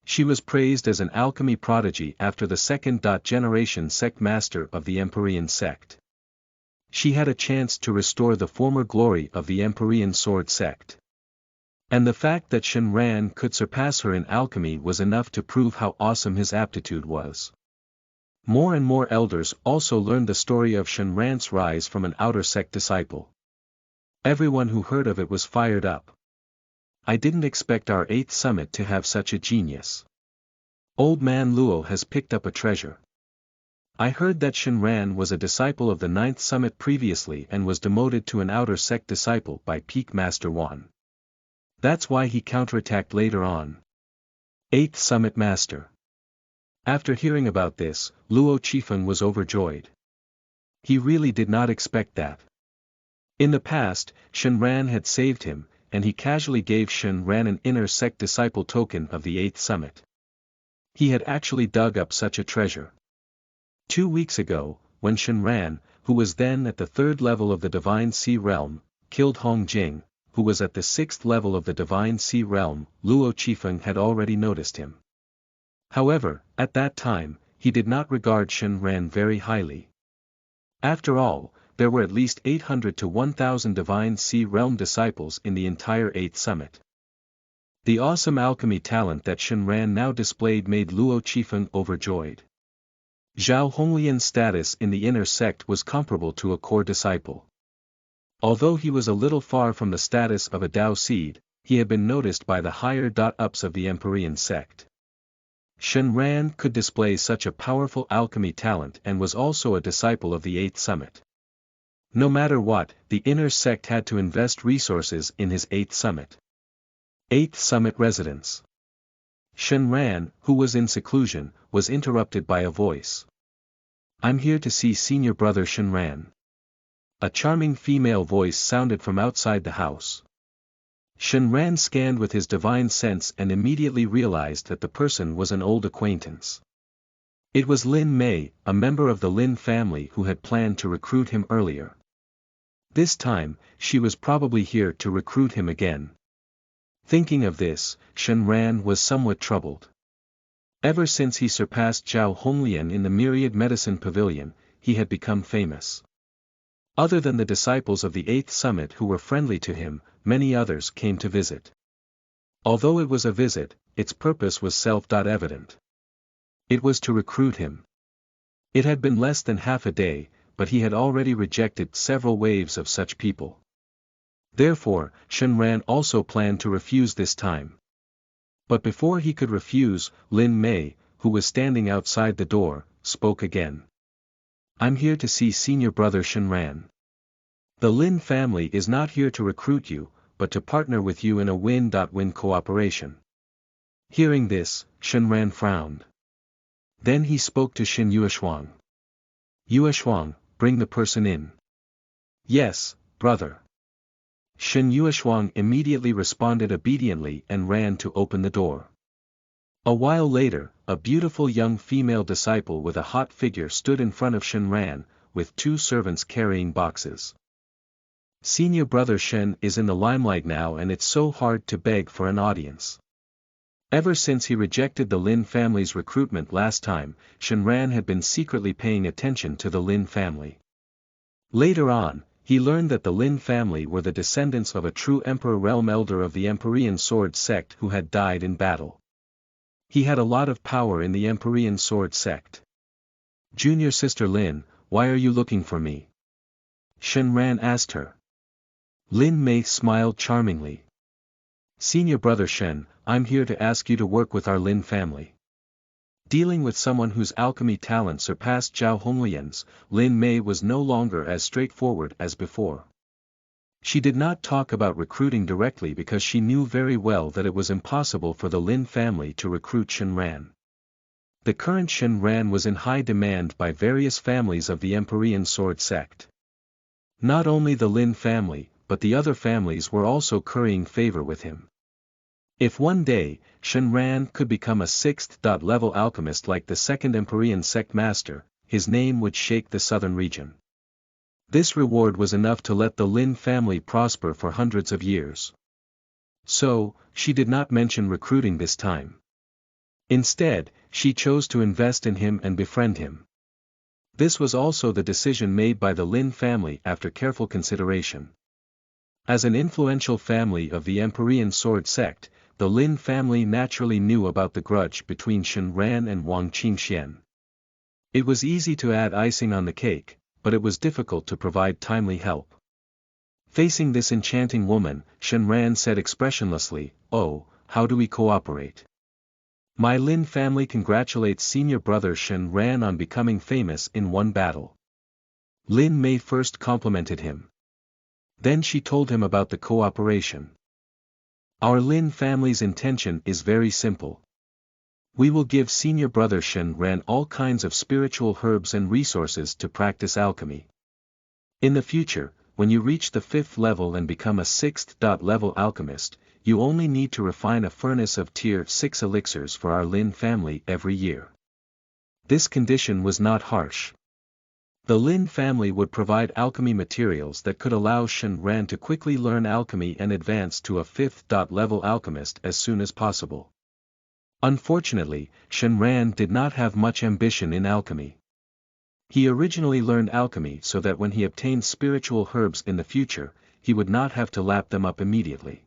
She was praised as an alchemy prodigy after the second-generation sect master of the Empyrean sect. She had a chance to restore the former glory of the Empyrean Sword sect. And the fact that Shen Ran could surpass her in alchemy was enough to prove how awesome his aptitude was. More and more elders also learned the story of Shen Ran's rise from an outer sect disciple. Everyone who heard of it was fired up. I didn't expect our 8th summit to have such a genius. Old man Luo has picked up a treasure. I heard that Shen Ran was a disciple of the 9th summit previously and was demoted to an outer sect disciple by Peak Master Wan. That's why he counterattacked later on. 8th summit master. After hearing about this, Luo Qifeng was overjoyed. He really did not expect that. In the past, Shen Ran had saved him, and he casually gave Shen Ran an inner sect disciple token of the 8th summit. He had actually dug up such a treasure. 2 weeks ago, when Shen Ran, who was then at the 3rd level of the Divine Sea Realm, killed Hong Jing, who was at the 6th level of the Divine Sea Realm, Luo Qifeng had already noticed him. However, at that time, he did not regard Shen Ran very highly. After all, there were at least 800 to 1,000 Divine Sea Realm disciples in the entire 8th summit. The awesome alchemy talent that Shen Ran now displayed made Luo Qifeng overjoyed. Zhao Honglian's status in the inner sect was comparable to a core disciple. Although he was a little far from the status of a Dao seed, he had been noticed by the higher-ups of the Empyrean sect. Shen Ran could display such a powerful alchemy talent and was also a disciple of the 8th summit. No matter what, the inner sect had to invest resources in his 8th summit. 8th summit residence. Shen Ran, who was in seclusion, was interrupted by a voice. I'm here to see senior brother Shen Ran. A charming female voice sounded from outside the house. Shen Ran scanned with his divine sense and immediately realized that the person was an old acquaintance. It was Lin Mei, a member of the Lin family who had planned to recruit him earlier. This time, she was probably here to recruit him again. Thinking of this, Shen Ran was somewhat troubled. Ever since he surpassed Zhao Honglian in the Myriad Medicine Pavilion, he had become famous. Other than the disciples of the 8th summit who were friendly to him, many others came to visit. Although it was a visit, its purpose was self-evident. It was to recruit him. It had been less than half a day, but he had already rejected several waves of such people. Therefore, Shen Ran also planned to refuse this time. But before he could refuse, Lin Mei, who was standing outside the door, spoke again. I'm here to see senior brother Shen Ran. The Lin family is not here to recruit you, but to partner with you in a win-win cooperation. Hearing this, Shenran frowned. Then he spoke to Shin Yueshuang. Yueshuang, bring the person in. Yes, brother. Shin Yueshuang immediately responded obediently and ran to open the door. A while later, a beautiful young female disciple with a hot figure stood in front of Shenran, with two servants carrying boxes. Senior brother Shen is in the limelight now, and it's so hard to beg for an audience. Ever since he rejected the Lin family's recruitment last time, Shenran had been secretly paying attention to the Lin family. Later on, he learned that the Lin family were the descendants of a true emperor realm elder of the Empyrean Sword sect who had died in battle. He had a lot of power in the Empyrean Sword sect. Junior sister Lin, why are you looking for me? Shenran asked her. Lin Mei smiled charmingly. Senior brother Shen, I'm here to ask you to work with our Lin family. Dealing with someone whose alchemy talent surpassed Zhao Honglian's, Lin Mei was no longer as straightforward as before. She did not talk about recruiting directly because she knew very well that it was impossible for the Lin family to recruit Shenran. The current Shenran was in high demand by various families of the Empyrean Sword sect. Not only the Lin family, but the other families were also currying favor with him. If one day, Shenran could become a 6th level alchemist like the second Empyrean sect master, his name would shake the southern region. This reward was enough to let the Lin family prosper for hundreds of years. So, she did not mention recruiting this time. Instead, she chose to invest in him and befriend him. This was also the decision made by the Lin family after careful consideration. As an influential family of the Empyrean Sword sect, the Lin family naturally knew about the grudge between Shenran and Wang Qingxian. It was easy to add icing on the cake, but it was difficult to provide timely help. Facing this enchanting woman, Shenran said expressionlessly, "Oh, how do we cooperate? My Lin family congratulates senior brother Shenran on becoming famous in one battle." Lin Mei first complimented him. Then she told him about the cooperation. Our Lin family's intention is very simple. We will give senior brother Shenran all kinds of spiritual herbs and resources to practice alchemy. In the future, when you reach the 5th level and become a 6th level alchemist, you only need to refine a furnace of tier 6 elixirs for our Lin family every year. This condition was not harsh. The Lin family would provide alchemy materials that could allow Shenran to quickly learn alchemy and advance to a 5th level alchemist as soon as possible. Unfortunately, Shenran did not have much ambition in alchemy. He originally learned alchemy so that when he obtained spiritual herbs in the future, he would not have to lap them up immediately.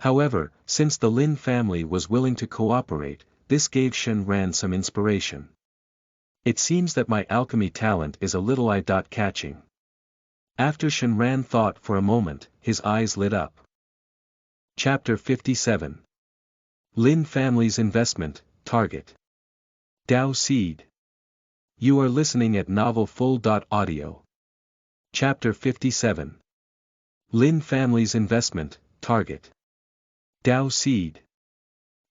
However, since the Lin family was willing to cooperate, this gave Shenran some inspiration. It seems that my alchemy talent is a little eye-catching. After Shenran thought for a moment, his eyes lit up. Chapter 57. Lin family's investment, target. Dao Seed. You are listening at novelfull.audio. Chapter 57. Lin family's investment, target. Dao Seed.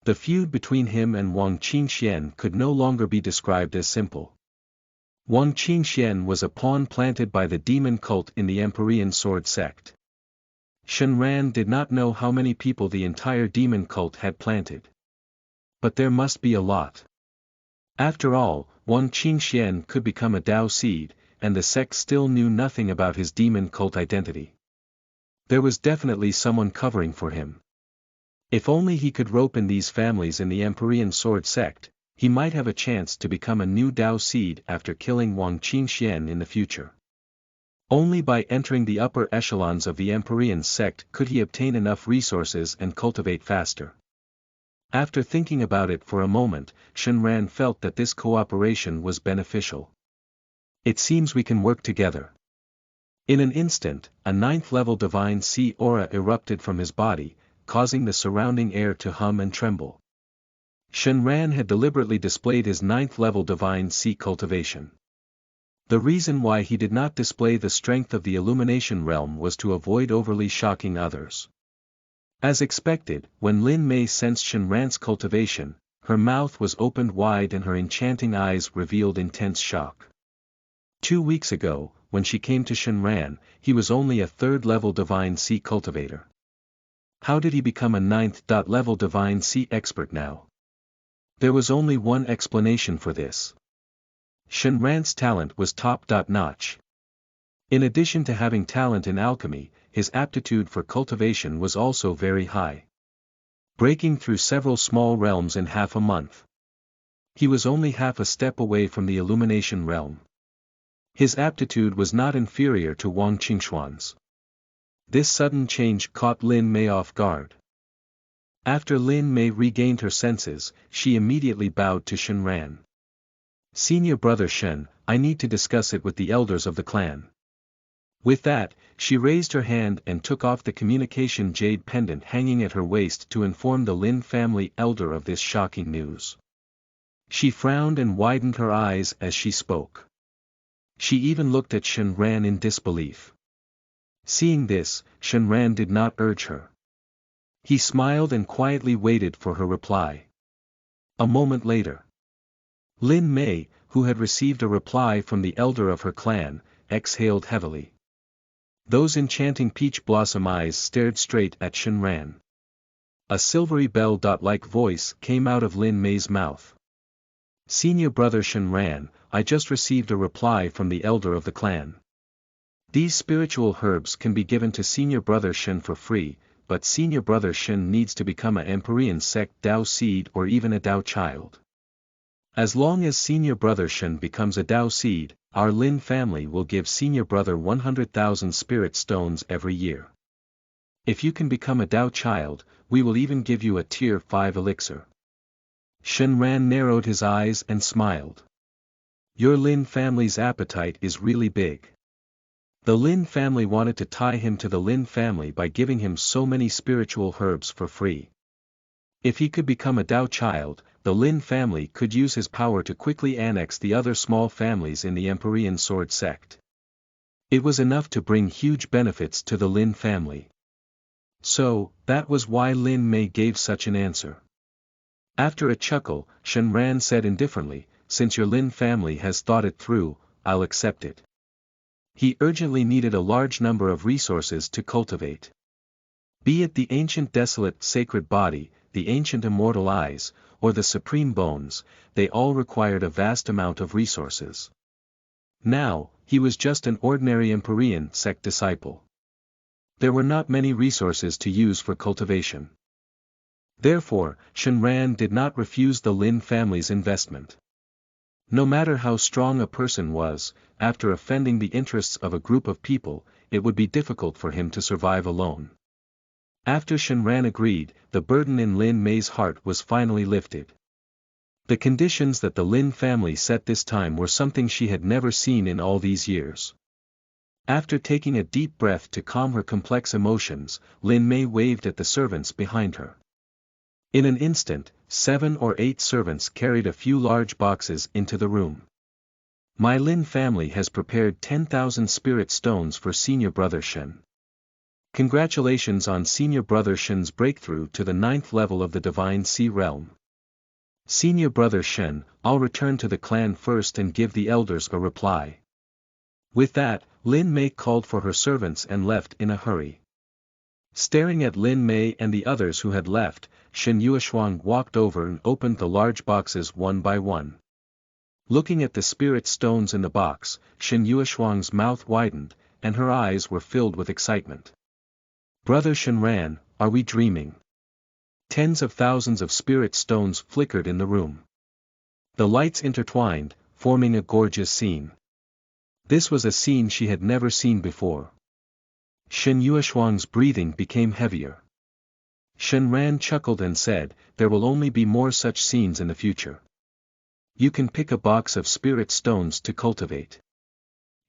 The feud between him and Wang Qingxian could no longer be described as simple. Wang Qingxian was a pawn planted by the demon cult in the Empyrean Sword sect. Shenran did not know how many people the entire demon cult had planted. But there must be a lot. After all, Wang Qingxian could become a Dao seed, and the sect still knew nothing about his demon cult identity. There was definitely someone covering for him. If only he could rope in these families in the Empyrean Sword sect, he might have a chance to become a new Dao seed after killing Wang Qingxian in the future. Only by entering the upper echelons of the Empyrean sect could he obtain enough resources and cultivate faster. After thinking about it for a moment, Shenran felt that this cooperation was beneficial. It seems we can work together. In an instant, a 9th-level divine sea aura erupted from his body, causing the surrounding air to hum and tremble. Shenran had deliberately displayed his 9th-level divine sea cultivation. The reason why he did not display the strength of the illumination realm was to avoid overly shocking others. As expected, when Lin Mei sensed Shenran's cultivation, her mouth was opened wide and her enchanting eyes revealed intense shock. 2 weeks ago, when she came to Shenran, he was only a 3rd-level Divine Sea cultivator. How did he become a 9th-level Divine Sea expert now? There was only one explanation for this. Shenran's talent was top-notch. In addition to having talent in alchemy, his aptitude for cultivation was also very high. Breaking through several small realms in half a month. He was only half a step away from the illumination realm. His aptitude was not inferior to Wang Qingxuan's. This sudden change caught Lin Mei off guard. After Lin Mei regained her senses, she immediately bowed to Shenran. "Senior brother Shen, I need to discuss it with the elders of the clan." With that, she raised her hand and took off the communication jade pendant hanging at her waist to inform the Lin family elder of this shocking news. She frowned and widened her eyes as she spoke. She even looked at Shenran in disbelief. Seeing this, Shenran did not urge her. He smiled and quietly waited for her reply. A moment later, Lin Mei, who had received a reply from the elder of her clan, exhaled heavily. Those enchanting peach blossom eyes stared straight at Shenran. A silvery bell-like voice came out of Lin Mei's mouth. "Senior brother Shenran, I just received a reply from the elder of the clan. These spiritual herbs can be given to senior brother Shen for free, but senior brother Shen needs to become a Empyrean sect Dao seed or even a Dao child. As long as senior brother Shen becomes a Dao seed, our Lin family will give senior brother 100,000 spirit stones every year. If you can become a Dao child, we will even give you a tier 5 elixir." Shenran narrowed his eyes and smiled. "Your Lin family's appetite is really big." The Lin family wanted to tie him to the Lin family by giving him so many spiritual herbs for free. If he could become a Dao child, the Lin family could use his power to quickly annex the other small families in the Empyrean sword sect. It was enough to bring huge benefits to the Lin family. So, that was why Lin Mei gave such an answer. After a chuckle, Shenran said indifferently, "Since your Lin family has thought it through, I'll accept it." He urgently needed a large number of resources to cultivate. Be it the ancient desolate sacred body, the ancient immortal eyes, or the supreme bones, they all required a vast amount of resources. Now, he was just an ordinary Empyrean sect disciple. There were not many resources to use for cultivation. Therefore, Shenran did not refuse the Lin family's investment. No matter how strong a person was, after offending the interests of a group of people, it would be difficult for him to survive alone. After Shenran agreed, the burden in Lin Mei's heart was finally lifted. The conditions that the Lin family set this time were something she had never seen in all these years. After taking a deep breath to calm her complex emotions, Lin Mei waved at the servants behind her. In an instant, 7 or 8 servants carried a few large boxes into the room. "My Lin family has prepared 10,000 spirit stones for senior brother Shen. Congratulations on senior brother Shen's breakthrough to the 9th level of the Divine Sea realm. Senior brother Shen, I'll return to the clan first and give the elders a reply." With that, Lin Mei called for her servants and left in a hurry. Staring at Lin Mei and the others who had left, Shen Yueshuang walked over and opened the large boxes one by one. Looking at the spirit stones in the box, Shen Yueshuang's mouth widened, and her eyes were filled with excitement. "Brother Shenran, are we dreaming?" Tens of thousands of spirit stones flickered in the room. The lights intertwined, forming a gorgeous scene. This was a scene she had never seen before. Shen Yueshuang's breathing became heavier. Shenran chuckled and said, "There will only be more such scenes in the future. You can pick a box of spirit stones to cultivate."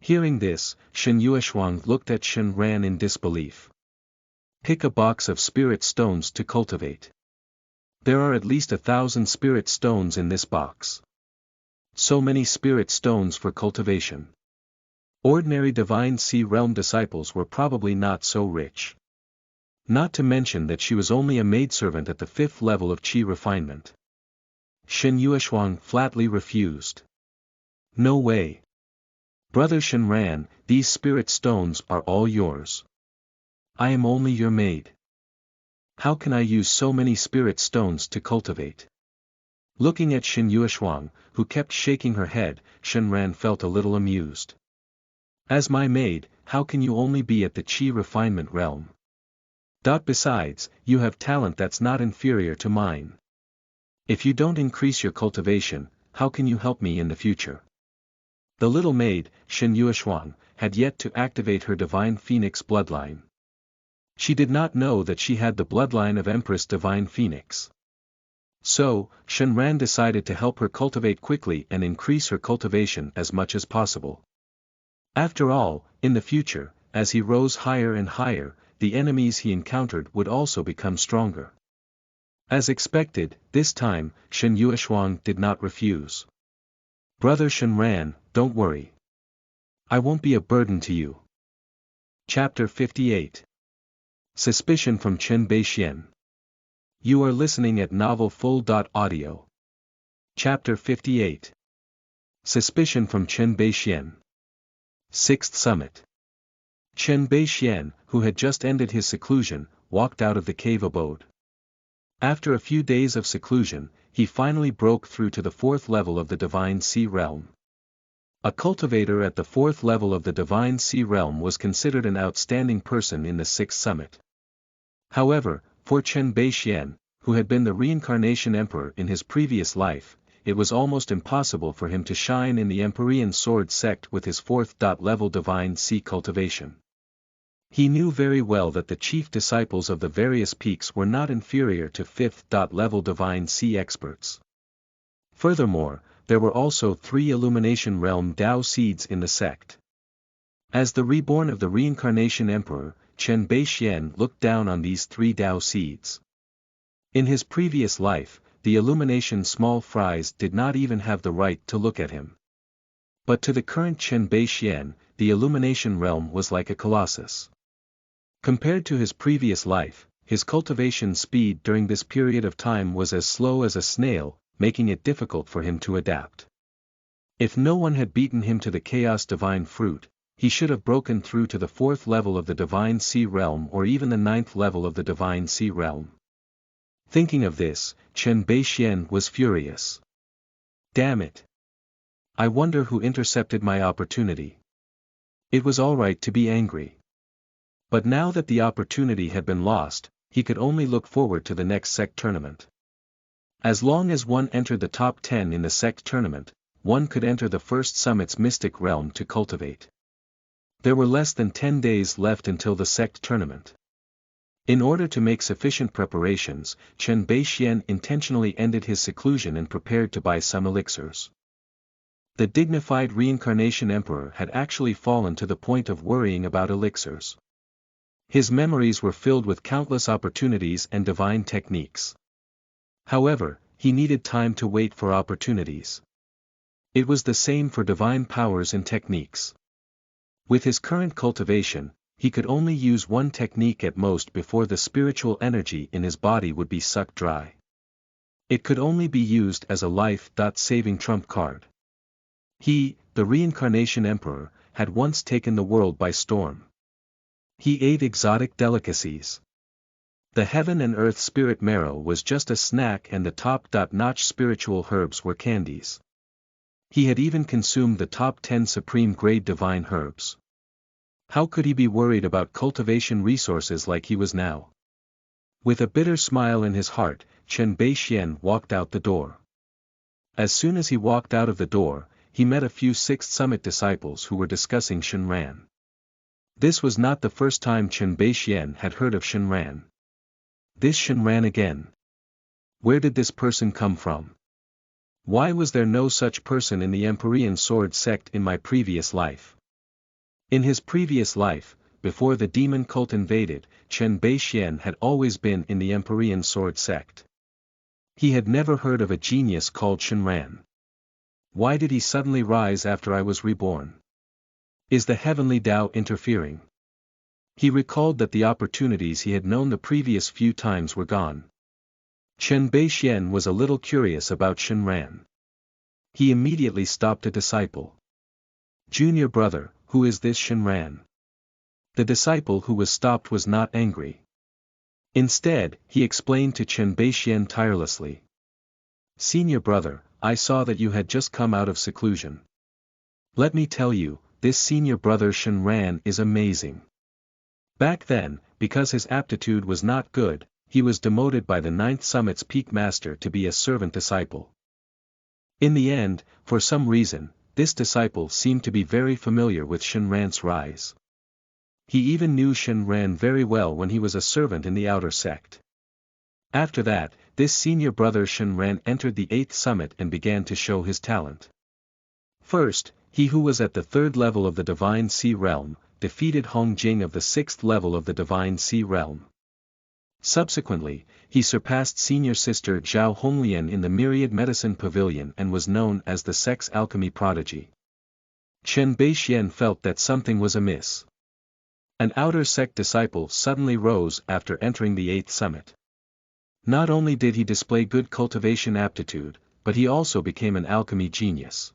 Hearing this, Shen Yueshuang looked at Shenran in disbelief. Pick a box of spirit stones to cultivate. There are at least 1,000 spirit stones in this box. So many spirit stones for cultivation. Ordinary Divine Sea Realm disciples were probably not so rich. Not to mention that she was only a maidservant at the 5th level of qi refinement. Shen Yueshuang flatly refused. No way. Brother Shenran, these spirit stones are all yours. I am only your maid. How can I use so many spirit stones to cultivate? Looking at Shen Yueshuang, who kept shaking her head, Shenran felt a little amused. As my maid, how can you only be at the qi refinement realm? Besides, you have talent that's not inferior to mine. If you don't increase your cultivation, how can you help me in the future? The little maid, Shen Yueshuang, had yet to activate her divine phoenix bloodline. She did not know that she had the bloodline of Empress Divine Phoenix. So, Shenran decided to help her cultivate quickly and increase her cultivation as much as possible. After all, in the future, as he rose higher and higher, the enemies he encountered would also become stronger. As expected, this time, Shen Yueshuang did not refuse. Brother Shenran, don't worry. I won't be a burden to you. Chapter 58. Suspicion from Chen Beixian. You are listening at novelfull.audio. Chapter 58. Suspicion from Chen Beixian. 6th Summit. Chen Beixian, who had just ended his seclusion, walked out of the cave abode. After a few days of seclusion, he finally broke through to the 4th level of the Divine Sea Realm. A cultivator at the 4th level of the Divine Sea Realm was considered an outstanding person in the 6th Summit. However, for Chen Beixian, who had been the reincarnation emperor in his previous life, it was almost impossible for him to shine in the Empyrean Sword sect with his 4th level Divine Sea cultivation. He knew very well that the chief disciples of the various peaks were not inferior to 5th level Divine Sea experts. Furthermore, there were also 3 Illumination Realm Dao seeds in the sect. As the reborn of the reincarnation emperor, Chen Beixian looked down on these 3 Dao seeds. In his previous life, the Illumination small fries did not even have the right to look at him. But to the current Chen Beixian, the Illumination realm was like a colossus. Compared to his previous life, his cultivation speed during this period of time was as slow as a snail, making it difficult for him to adapt. If no one had beaten him to the Chaos Divine Fruit, he should have broken through to the 4th level of the Divine Sea Realm or even the 9th level of the Divine Sea Realm. Thinking of this, Chen Beixian was furious. Damn it! I wonder who intercepted my opportunity. It was alright to be angry. But now that the opportunity had been lost, he could only look forward to the next sect tournament. As long as one entered the top 10 in the sect tournament, one could enter the 1st Summit's mystic realm to cultivate. There were less than 10 days left until the sect tournament. In order to make sufficient preparations, Chen Beixian intentionally ended his seclusion and prepared to buy some elixirs. The dignified reincarnation emperor had actually fallen to the point of worrying about elixirs. His memories were filled with countless opportunities and divine techniques. However, he needed time to wait for opportunities. It was the same for divine powers and techniques. With his current cultivation, he could only use one technique at most before the spiritual energy in his body would be sucked dry. It could only be used as a life-saving trump card. He, the reincarnation emperor, had once taken the world by storm. He ate exotic delicacies. The heaven and earth spirit marrow was just a snack and the top-notch spiritual herbs were candies. He had even consumed the top 10 supreme grade divine herbs. How could he be worried about cultivation resources like he was now? With a bitter smile in his heart, Chen Beixian walked out the door. As soon as he walked out of the door, he met a few 6th Summit disciples who were discussing Shenran. This was not the first time Chen Beixian had heard of Shenran. This Shenran again. Where did this person come from? Why was there no such person in the Empyrean Sword sect in my previous life? In his previous life, before the demon cult invaded, Chen Beixian had always been in the Empyrean Sword sect. He had never heard of a genius called Shenran. Why did he suddenly rise after I was reborn? Is the heavenly Tao interfering? He recalled that the opportunities he had known the previous few times were gone. Chen Beixian was a little curious about Shenran. He immediately stopped a disciple. "Junior brother, who is this Shenran?" The disciple who was stopped was not angry. Instead, he explained to Chen Beixian tirelessly. "Senior brother, I saw that you had just come out of seclusion. Let me tell you, this senior brother Shenran is amazing. Back then, because his aptitude was not good, he was demoted by the 9th Summit's peak master to be a servant disciple. In the end, for some reason, this disciple seemed to be very familiar with Shenran's rise. He even knew Shenran very well when he was a servant in the outer sect. After that, this senior brother Shenran entered the 8th Summit and began to show his talent. First, he who was at the 3rd level of the Divine Sea Realm, defeated Hong Jing of the 6th level of the Divine Sea Realm. Subsequently, he surpassed senior sister Zhao Honglian in the Myriad Medicine Pavilion and was known as the Sex Alchemy Prodigy. Chen Beixian felt that something was amiss. An outer sect disciple suddenly rose after entering the 8th Summit. Not only did he display good cultivation aptitude, but he also became an alchemy genius.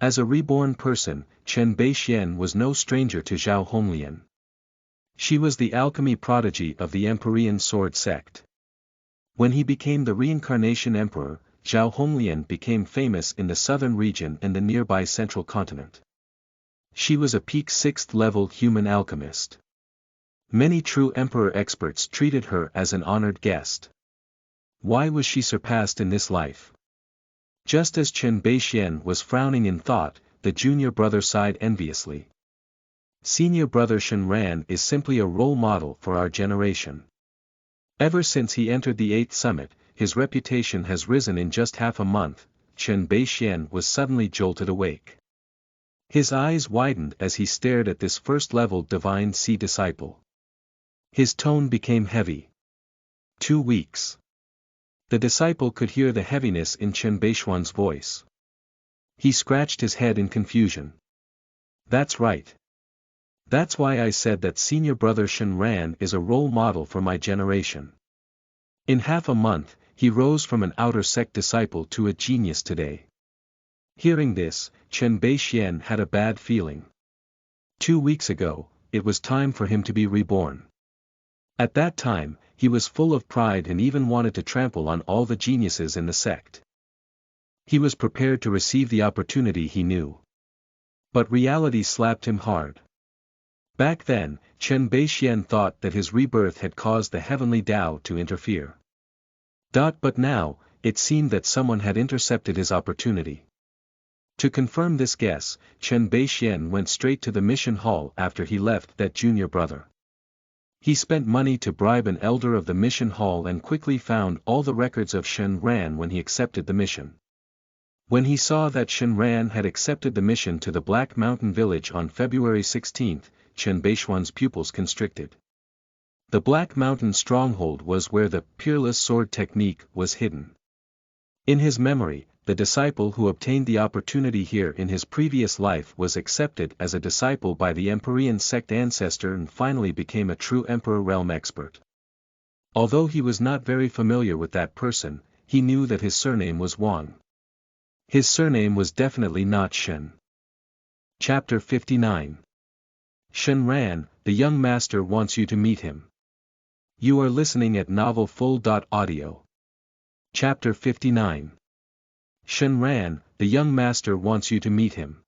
As a reborn person, Chen Beixian was no stranger to Zhao Honglian. She was the alchemy prodigy of the Empyrean Sword sect. When he became the reincarnation emperor, Zhao Honglian became famous in the southern region and the nearby central continent. She was a peak 6th level human alchemist. Many true emperor experts treated her as an honored guest. Why was she surpassed in this life? Just as Chen Beixian was frowning in thought, the junior brother sighed enviously. Senior brother Shenran is simply a role model for our generation. Ever since he entered the 8th Summit, his reputation has risen in just half a month. Chen Beixian was suddenly jolted awake. His eyes widened as he stared at this first-level Divine Sea disciple. His tone became heavy. 2 weeks. The disciple could hear the heaviness in Chen Beixian's voice. He scratched his head in confusion. That's right. That's why I said that senior brother Shenran is a role model for my generation. In half a month, he rose from an outer sect disciple to a genius today. Hearing this, Chen Beixian had a bad feeling. 2 weeks ago, it was time for him to be reborn. At that time, he was full of pride and even wanted to trample on all the geniuses in the sect. He was prepared to receive the opportunity he knew. But reality slapped him hard. Back then, Chen Beixian thought that his rebirth had caused the heavenly Tao to interfere. But now, it seemed that someone had intercepted his opportunity. To confirm this guess, Chen Beixian went straight to the mission hall after he left that junior brother. He spent money to bribe an elder of the mission hall and quickly found all the records of Shenran when he accepted the mission. When he saw that Shenran had accepted the mission to the Black Mountain Village on February 16, Chen Beixian's pupils constricted. The Black Mountain stronghold was where the peerless sword technique was hidden. In his memory, the disciple who obtained the opportunity here in his previous life was accepted as a disciple by the Empyrean sect ancestor and finally became a true Emperor realm expert. Although he was not very familiar with that person, he knew that his surname was Wang. His surname was definitely not Shen. Chapter 59. Shenran, the young master wants you to meet him. You are listening at novelfull.audio. Chapter 59. Shenran, the young master wants you to meet him.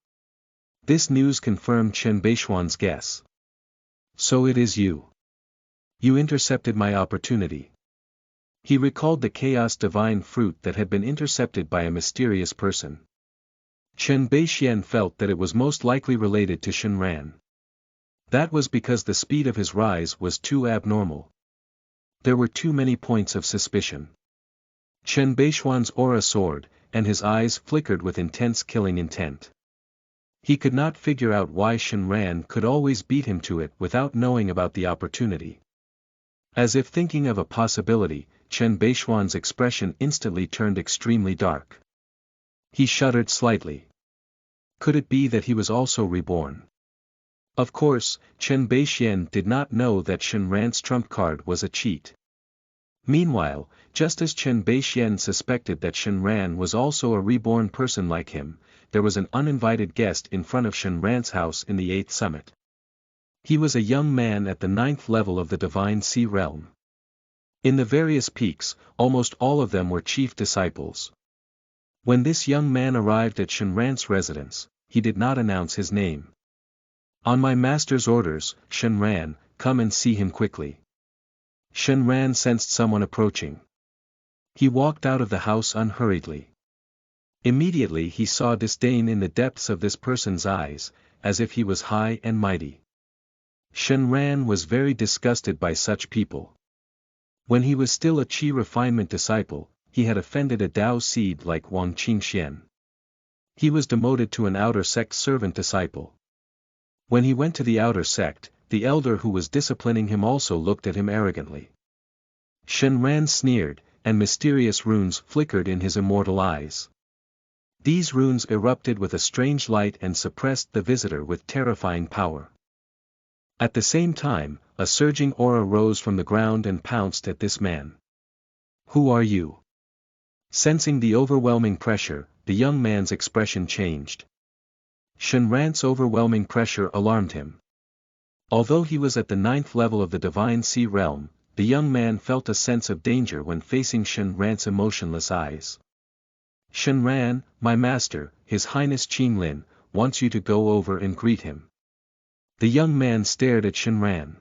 This news confirmed Chen Beixian's guess. So it is you. You intercepted my opportunity. He recalled the chaos divine fruit that had been intercepted by a mysterious person. Chen Beixian felt that it was most likely related to Shenran. That was because the speed of his rise was too abnormal. There were too many points of suspicion. Chen Beixian's aura soared, and his eyes flickered with intense killing intent. He could not figure out why Shenran could always beat him to it without knowing about the opportunity. As if thinking of a possibility, Chen Beixian's expression instantly turned extremely dark. He shuddered slightly. Could it be that he was also reborn? Of course, Chen Beixian did not know that Shen Ran's trump card was a cheat. Meanwhile, just as Chen Beixian suspected that Shen Ran was also a reborn person like him, there was an uninvited guest in front of Shen Ran's house in the 8th summit. He was a young man at the 9th level of the Divine Sea realm. In the various peaks, almost all of them were chief disciples. When this young man arrived at Shen Ran's residence, he did not announce his name. On my master's orders, Shen Ran, come and see him quickly. Shen Ran sensed someone approaching. He walked out of the house unhurriedly. Immediately he saw disdain in the depths of this person's eyes, as if he was high and mighty. Shen Ran was very disgusted by such people. When he was still a Qi refinement disciple, he had offended a Dao seed like Wang Qingxian. He was demoted to an outer sect servant disciple. When he went to the outer sect, the elder who was disciplining him also looked at him arrogantly. Shen Ran sneered, and mysterious runes flickered in his immortal eyes. These runes erupted with a strange light and suppressed the visitor with terrifying power. At the same time, a surging aura rose from the ground and pounced at this man. Who are you? Sensing the overwhelming pressure, the young man's expression changed. Shen Ran's overwhelming pressure alarmed him. Although he was at the 9th level of the Divine Sea realm, the young man felt a sense of danger when facing Shen Ran's emotionless eyes. Shen Ran, my master, His Highness Qing Lin, wants you to go over and greet him. The young man stared at Shen Ran.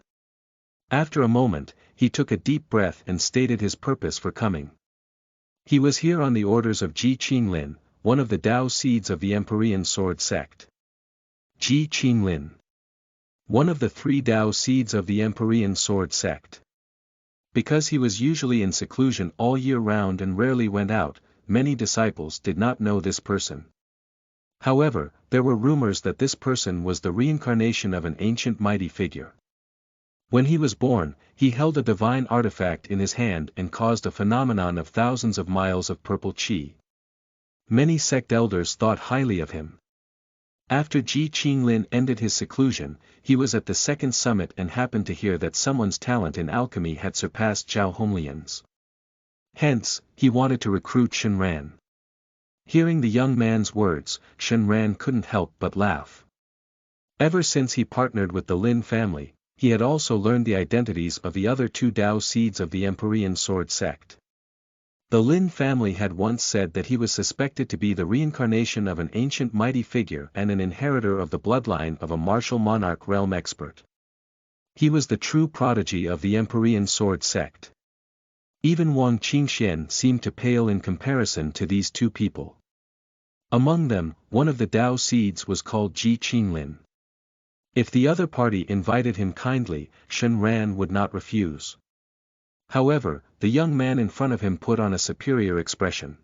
After a moment, he took a deep breath and stated his purpose for coming. He was here on the orders of Ji Qinglin, one of the Dao seeds of the Emperorian Sword sect. Ji Qinglin. One of the 3 Dao seeds of the Emperorian Sword sect. Because he was usually in seclusion all year round and rarely went out, many disciples did not know this person. However, there were rumors that this person was the reincarnation of an ancient mighty figure. When he was born, he held a divine artifact in his hand and caused a phenomenon of thousands of miles of purple qi. Many sect elders thought highly of him. After Ji Qinglin ended his seclusion, he was at the 2nd summit and happened to hear that someone's talent in alchemy had surpassed Zhao Honglian's. Hence, he wanted to recruit Shen Ran. Hearing the young man's words, Shen Ran couldn't help but laugh. Ever since he partnered with the Lin family, he had also learned the identities of the other 2 Dao seeds of the Emperorian Sword sect. The Lin family had once said that he was suspected to be the reincarnation of an ancient mighty figure and an inheritor of the bloodline of a martial monarch realm expert. He was the true prodigy of the Emperorian Sword sect. Even Wang Qingxian seemed to pale in comparison to these 2 people. Among them, one of the Dao seeds was called Ji Qinglin. If the other party invited him kindly, Shen Ran would not refuse. However, the young man in front of him put on a superior expression.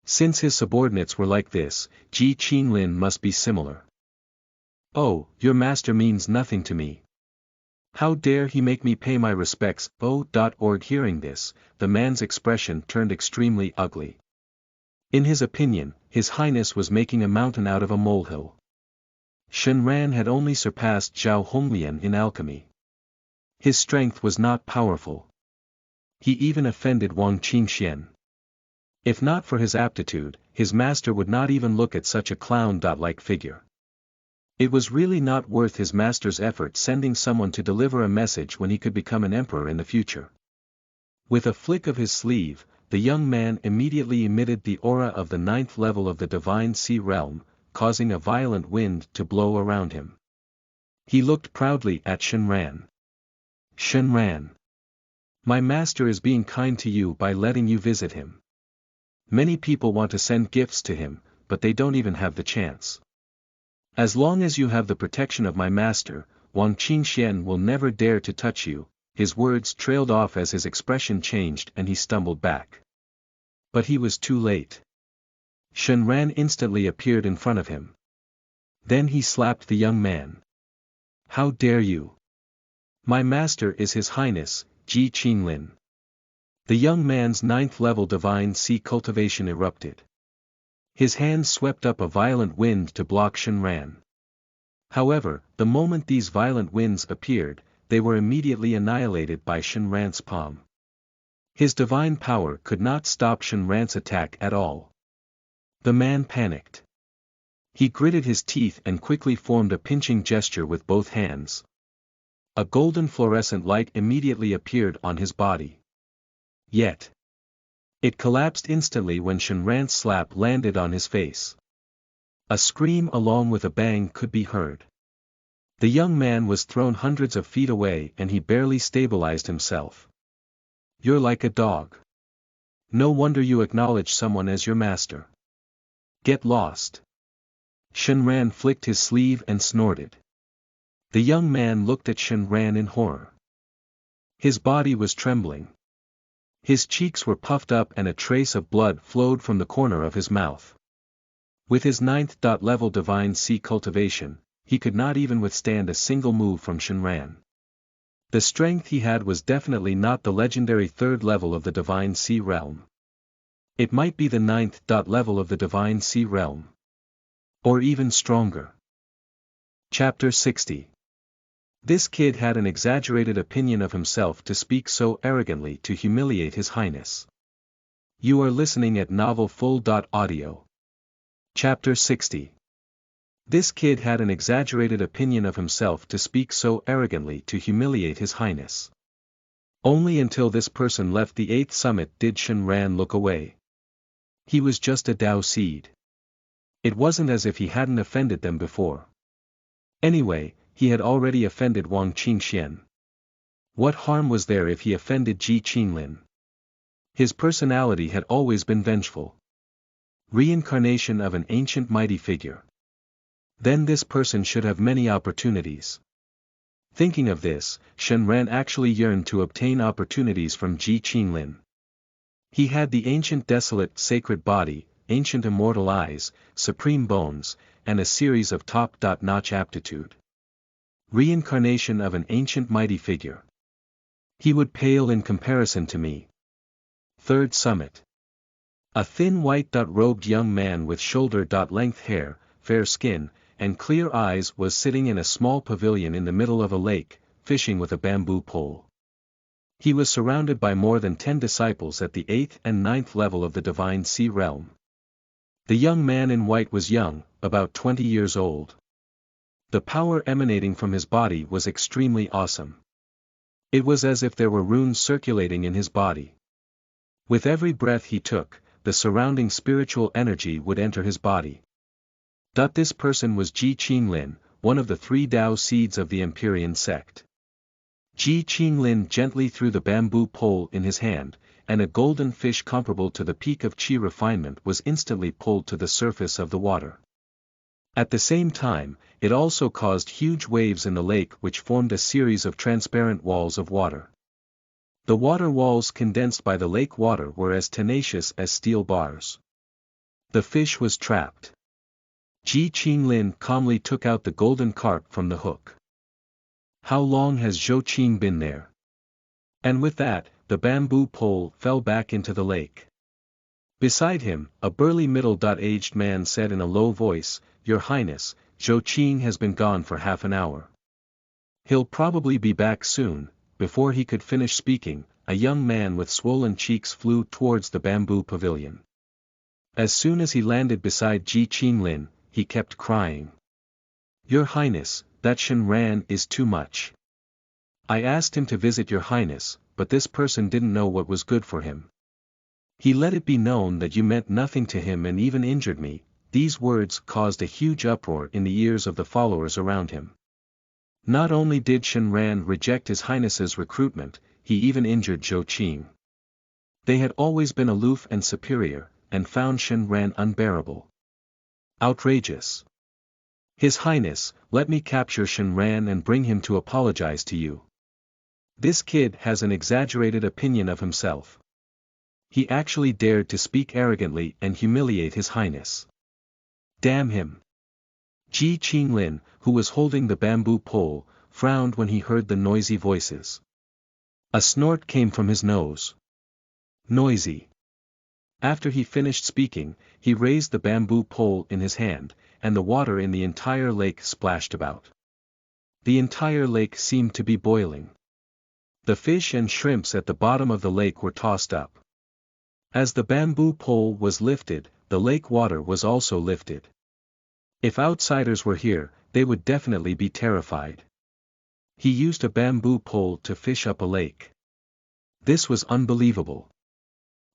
Since his subordinates were like this, Ji Qinglin must be similar. Oh, your master means nothing to me. How dare he make me pay my respects, O.org. Hearing this, the man's expression turned extremely ugly. In his opinion, His Highness was making a mountain out of a molehill. Shen Ran had only surpassed Zhao Honglian in alchemy. His strength was not powerful. He even offended Wang Qingxian. If not for his aptitude, his master would not even look at such a clown-like figure. It was really not worth his master's effort sending someone to deliver a message when he could become an emperor in the future. With a flick of his sleeve, the young man immediately emitted the aura of the 9th level of the Divine Sea realm, causing a violent wind to blow around him. He looked proudly at Shen Ran. Shen Ran. My master is being kind to you by letting you visit him. Many people want to send gifts to him, but they don't even have the chance. As long as you have the protection of my master, Wang Qingxian will never dare to touch you. His words trailed off as his expression changed and he stumbled back. But he was too late. Shen Ran instantly appeared in front of him. Then he slapped the young man. How dare you? My master is His Highness, Ji Qinglin. The young man's 9th level divine sea cultivation erupted. His hands swept up a violent wind to block Shen Ran. However, the moment these violent winds appeared, they were immediately annihilated by Shenran's palm. His divine power could not stop Shenran's attack at all. The man panicked. He gritted his teeth and quickly formed a pinching gesture with both hands. A golden fluorescent light immediately appeared on his body. Yet, it collapsed instantly when Shenran's slap landed on his face. A scream along with a bang could be heard. The young man was thrown hundreds of feet away and he barely stabilized himself. "You're like a dog. No wonder you acknowledge someone as your master. Get lost." Shenran flicked his sleeve and snorted. The young man looked at Shenran in horror. His body was trembling. His cheeks were puffed up and a trace of blood flowed from the corner of his mouth. With his 9th level Divine Sea cultivation, he could not even withstand a single move from Shenran. The strength he had was definitely not the legendary 3rd level of the Divine Sea realm. It might be the 9th level of the Divine Sea realm. Or even stronger. Chapter 60. This kid had an exaggerated opinion of himself to speak so arrogantly to humiliate His Highness. You are listening at novelfull.audio. Chapter 60. This kid had an exaggerated opinion of himself to speak so arrogantly to humiliate His Highness. Only until this person left the 8th summit did Shenran look away. He was just a Dao seed. It wasn't as if he hadn't offended them before. Anyway, he had already offended Wang Qingxian. What harm was there if he offended Ji Qinglin? His personality had always been vengeful. Reincarnation of an ancient mighty figure. Then this person should have many opportunities. Thinking of this, Shenran actually yearned to obtain opportunities from Ji Qinglin. He had the ancient desolate sacred body, ancient immortal eyes, supreme bones, and a series of top-notch aptitude. Reincarnation of an ancient mighty figure. He would pale in comparison to me. 3rd summit. A thin white-robed young man with shoulder-length hair, fair skin, and clear eyes was sitting in a small pavilion in the middle of a lake, fishing with a bamboo pole. He was surrounded by more than 10 disciples at the 8th and 9th level of the Divine Sea realm. The young man in white was young, about 20 years old. The power emanating from his body was extremely awesome. It was as if there were runes circulating in his body. With every breath he took, the surrounding spiritual energy would enter his body. This person was Ji Qinglin, one of the 3 Dao seeds of the Empyrean sect. Ji Qinglin gently threw the bamboo pole in his hand, and a golden fish comparable to the peak of Qi refinement was instantly pulled to the surface of the water. At the same time, it also caused huge waves in the lake which formed a series of transparent walls of water. The water walls condensed by the lake water were as tenacious as steel bars. The fish was trapped. Ji Qinglin calmly took out the golden carp from the hook. How long has Zhou Qing been there? And with that, the bamboo pole fell back into the lake. Beside him, a burly middle-aged man said in a low voice, Your Highness, Zhou Qing has been gone for half an hour. He'll probably be back soon. Before he could finish speaking, a young man with swollen cheeks flew towards the bamboo pavilion. As soon as he landed beside Ji Qinglin, he kept crying. Your Highness, that Shenran is too much. I asked him to visit Your Highness, but this person didn't know what was good for him. He let it be known that you meant nothing to him and even injured me. These words caused a huge uproar in the ears of the followers around him. Not only did Shenran reject His Highness's recruitment, he even injured Zhou Qing. They had always been aloof and superior, and found Shenran unbearable. Outrageous. His Highness, let me capture Shenran and bring him to apologize to you. This kid has an exaggerated opinion of himself. He actually dared to speak arrogantly and humiliate His Highness. Damn him. Ji Qinglin, who was holding the bamboo pole, frowned when he heard the noisy voices. A snort came from his nose. Noisy. After he finished speaking, he raised the bamboo pole in his hand, and the water in the entire lake splashed about. The entire lake seemed to be boiling. The fish and shrimps at the bottom of the lake were tossed up. As the bamboo pole was lifted, the lake water was also lifted. If outsiders were here, they would definitely be terrified. He used a bamboo pole to fish up a lake. This was unbelievable.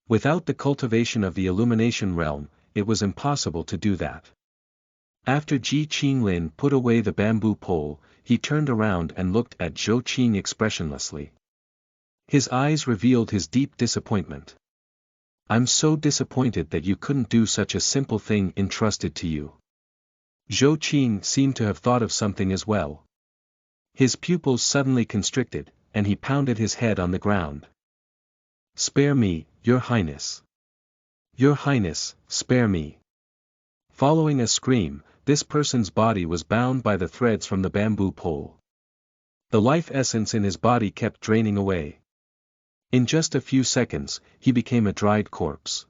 Without the cultivation of the illumination realm, it was impossible to do that. After Ji Qinglin put away the bamboo pole, he turned around and looked at Zhou Qing expressionlessly. His eyes revealed his deep disappointment. "I'm so disappointed that you couldn't do such a simple thing entrusted to you." Zhou Qing seemed to have thought of something as well. His pupils suddenly constricted, and he pounded his head on the ground. "Spare me, Your Highness. Your Highness, spare me." Following a scream, this person's body was bound by the threads from the bamboo pole. The life essence in his body kept draining away. In just a few seconds, he became a dried corpse.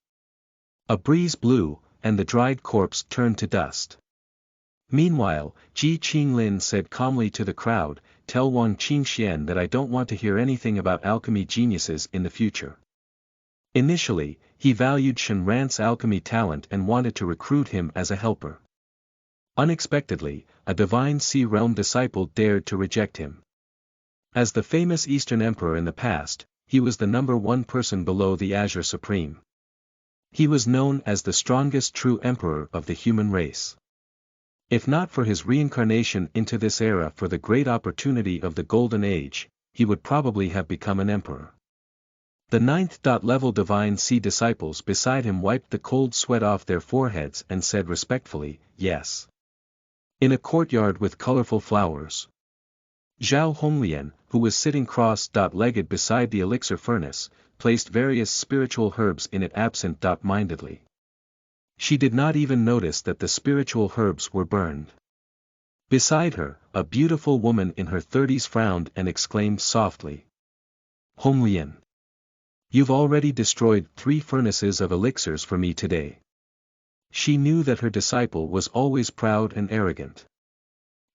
A breeze blew, and the dried corpse turned to dust. Meanwhile, Ji Qinglin said calmly to the crowd, "Tell Wang Qingxian that I don't want to hear anything about alchemy geniuses in the future." Initially, he valued Shen Rant's alchemy talent and wanted to recruit him as a helper. Unexpectedly, a divine Sea Realm disciple dared to reject him. As the famous Eastern Emperor in the past, he was the #1 person below the Azure Supreme. He was known as the strongest true emperor of the human race. If not for his reincarnation into this era for the great opportunity of the Golden Age, he would probably have become an emperor. The 9th-level Divine Sea disciples beside him wiped the cold sweat off their foreheads and said respectfully, "Yes." In a courtyard with colorful flowers. Zhao Honglian, who was sitting cross-legged beside the elixir furnace, placed various spiritual herbs in it absent-mindedly. She did not even notice that the spiritual herbs were burned. Beside her, a beautiful woman in her 30s frowned and exclaimed softly, "Honglian, you've already destroyed 3 furnaces of elixirs for me today." She knew that her disciple was always proud and arrogant.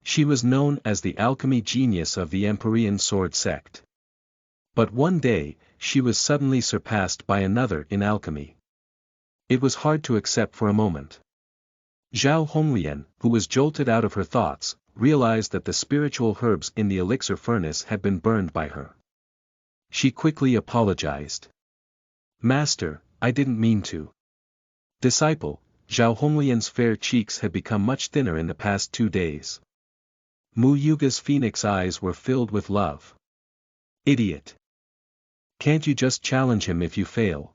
She was known as the alchemy genius of the Empyrean sword sect. But one day, she was suddenly surpassed by another in alchemy. It was hard to accept for a moment. Zhao Honglian, who was jolted out of her thoughts, realized that the spiritual herbs in the elixir furnace had been burned by her. She quickly apologized. "Master, I didn't mean to." Disciple, Zhao Honglian's fair cheeks had become much thinner in the past 2 days. Mu Yuga's phoenix eyes were filled with love. "Idiot. Can't you just challenge him if you fail?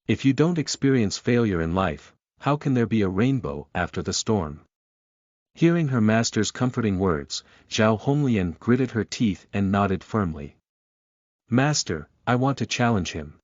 If you don't experience failure in life, how can there be a rainbow after the storm?" Hearing her master's comforting words, Zhao Honglian gritted her teeth and nodded firmly. "Master, I want to challenge him."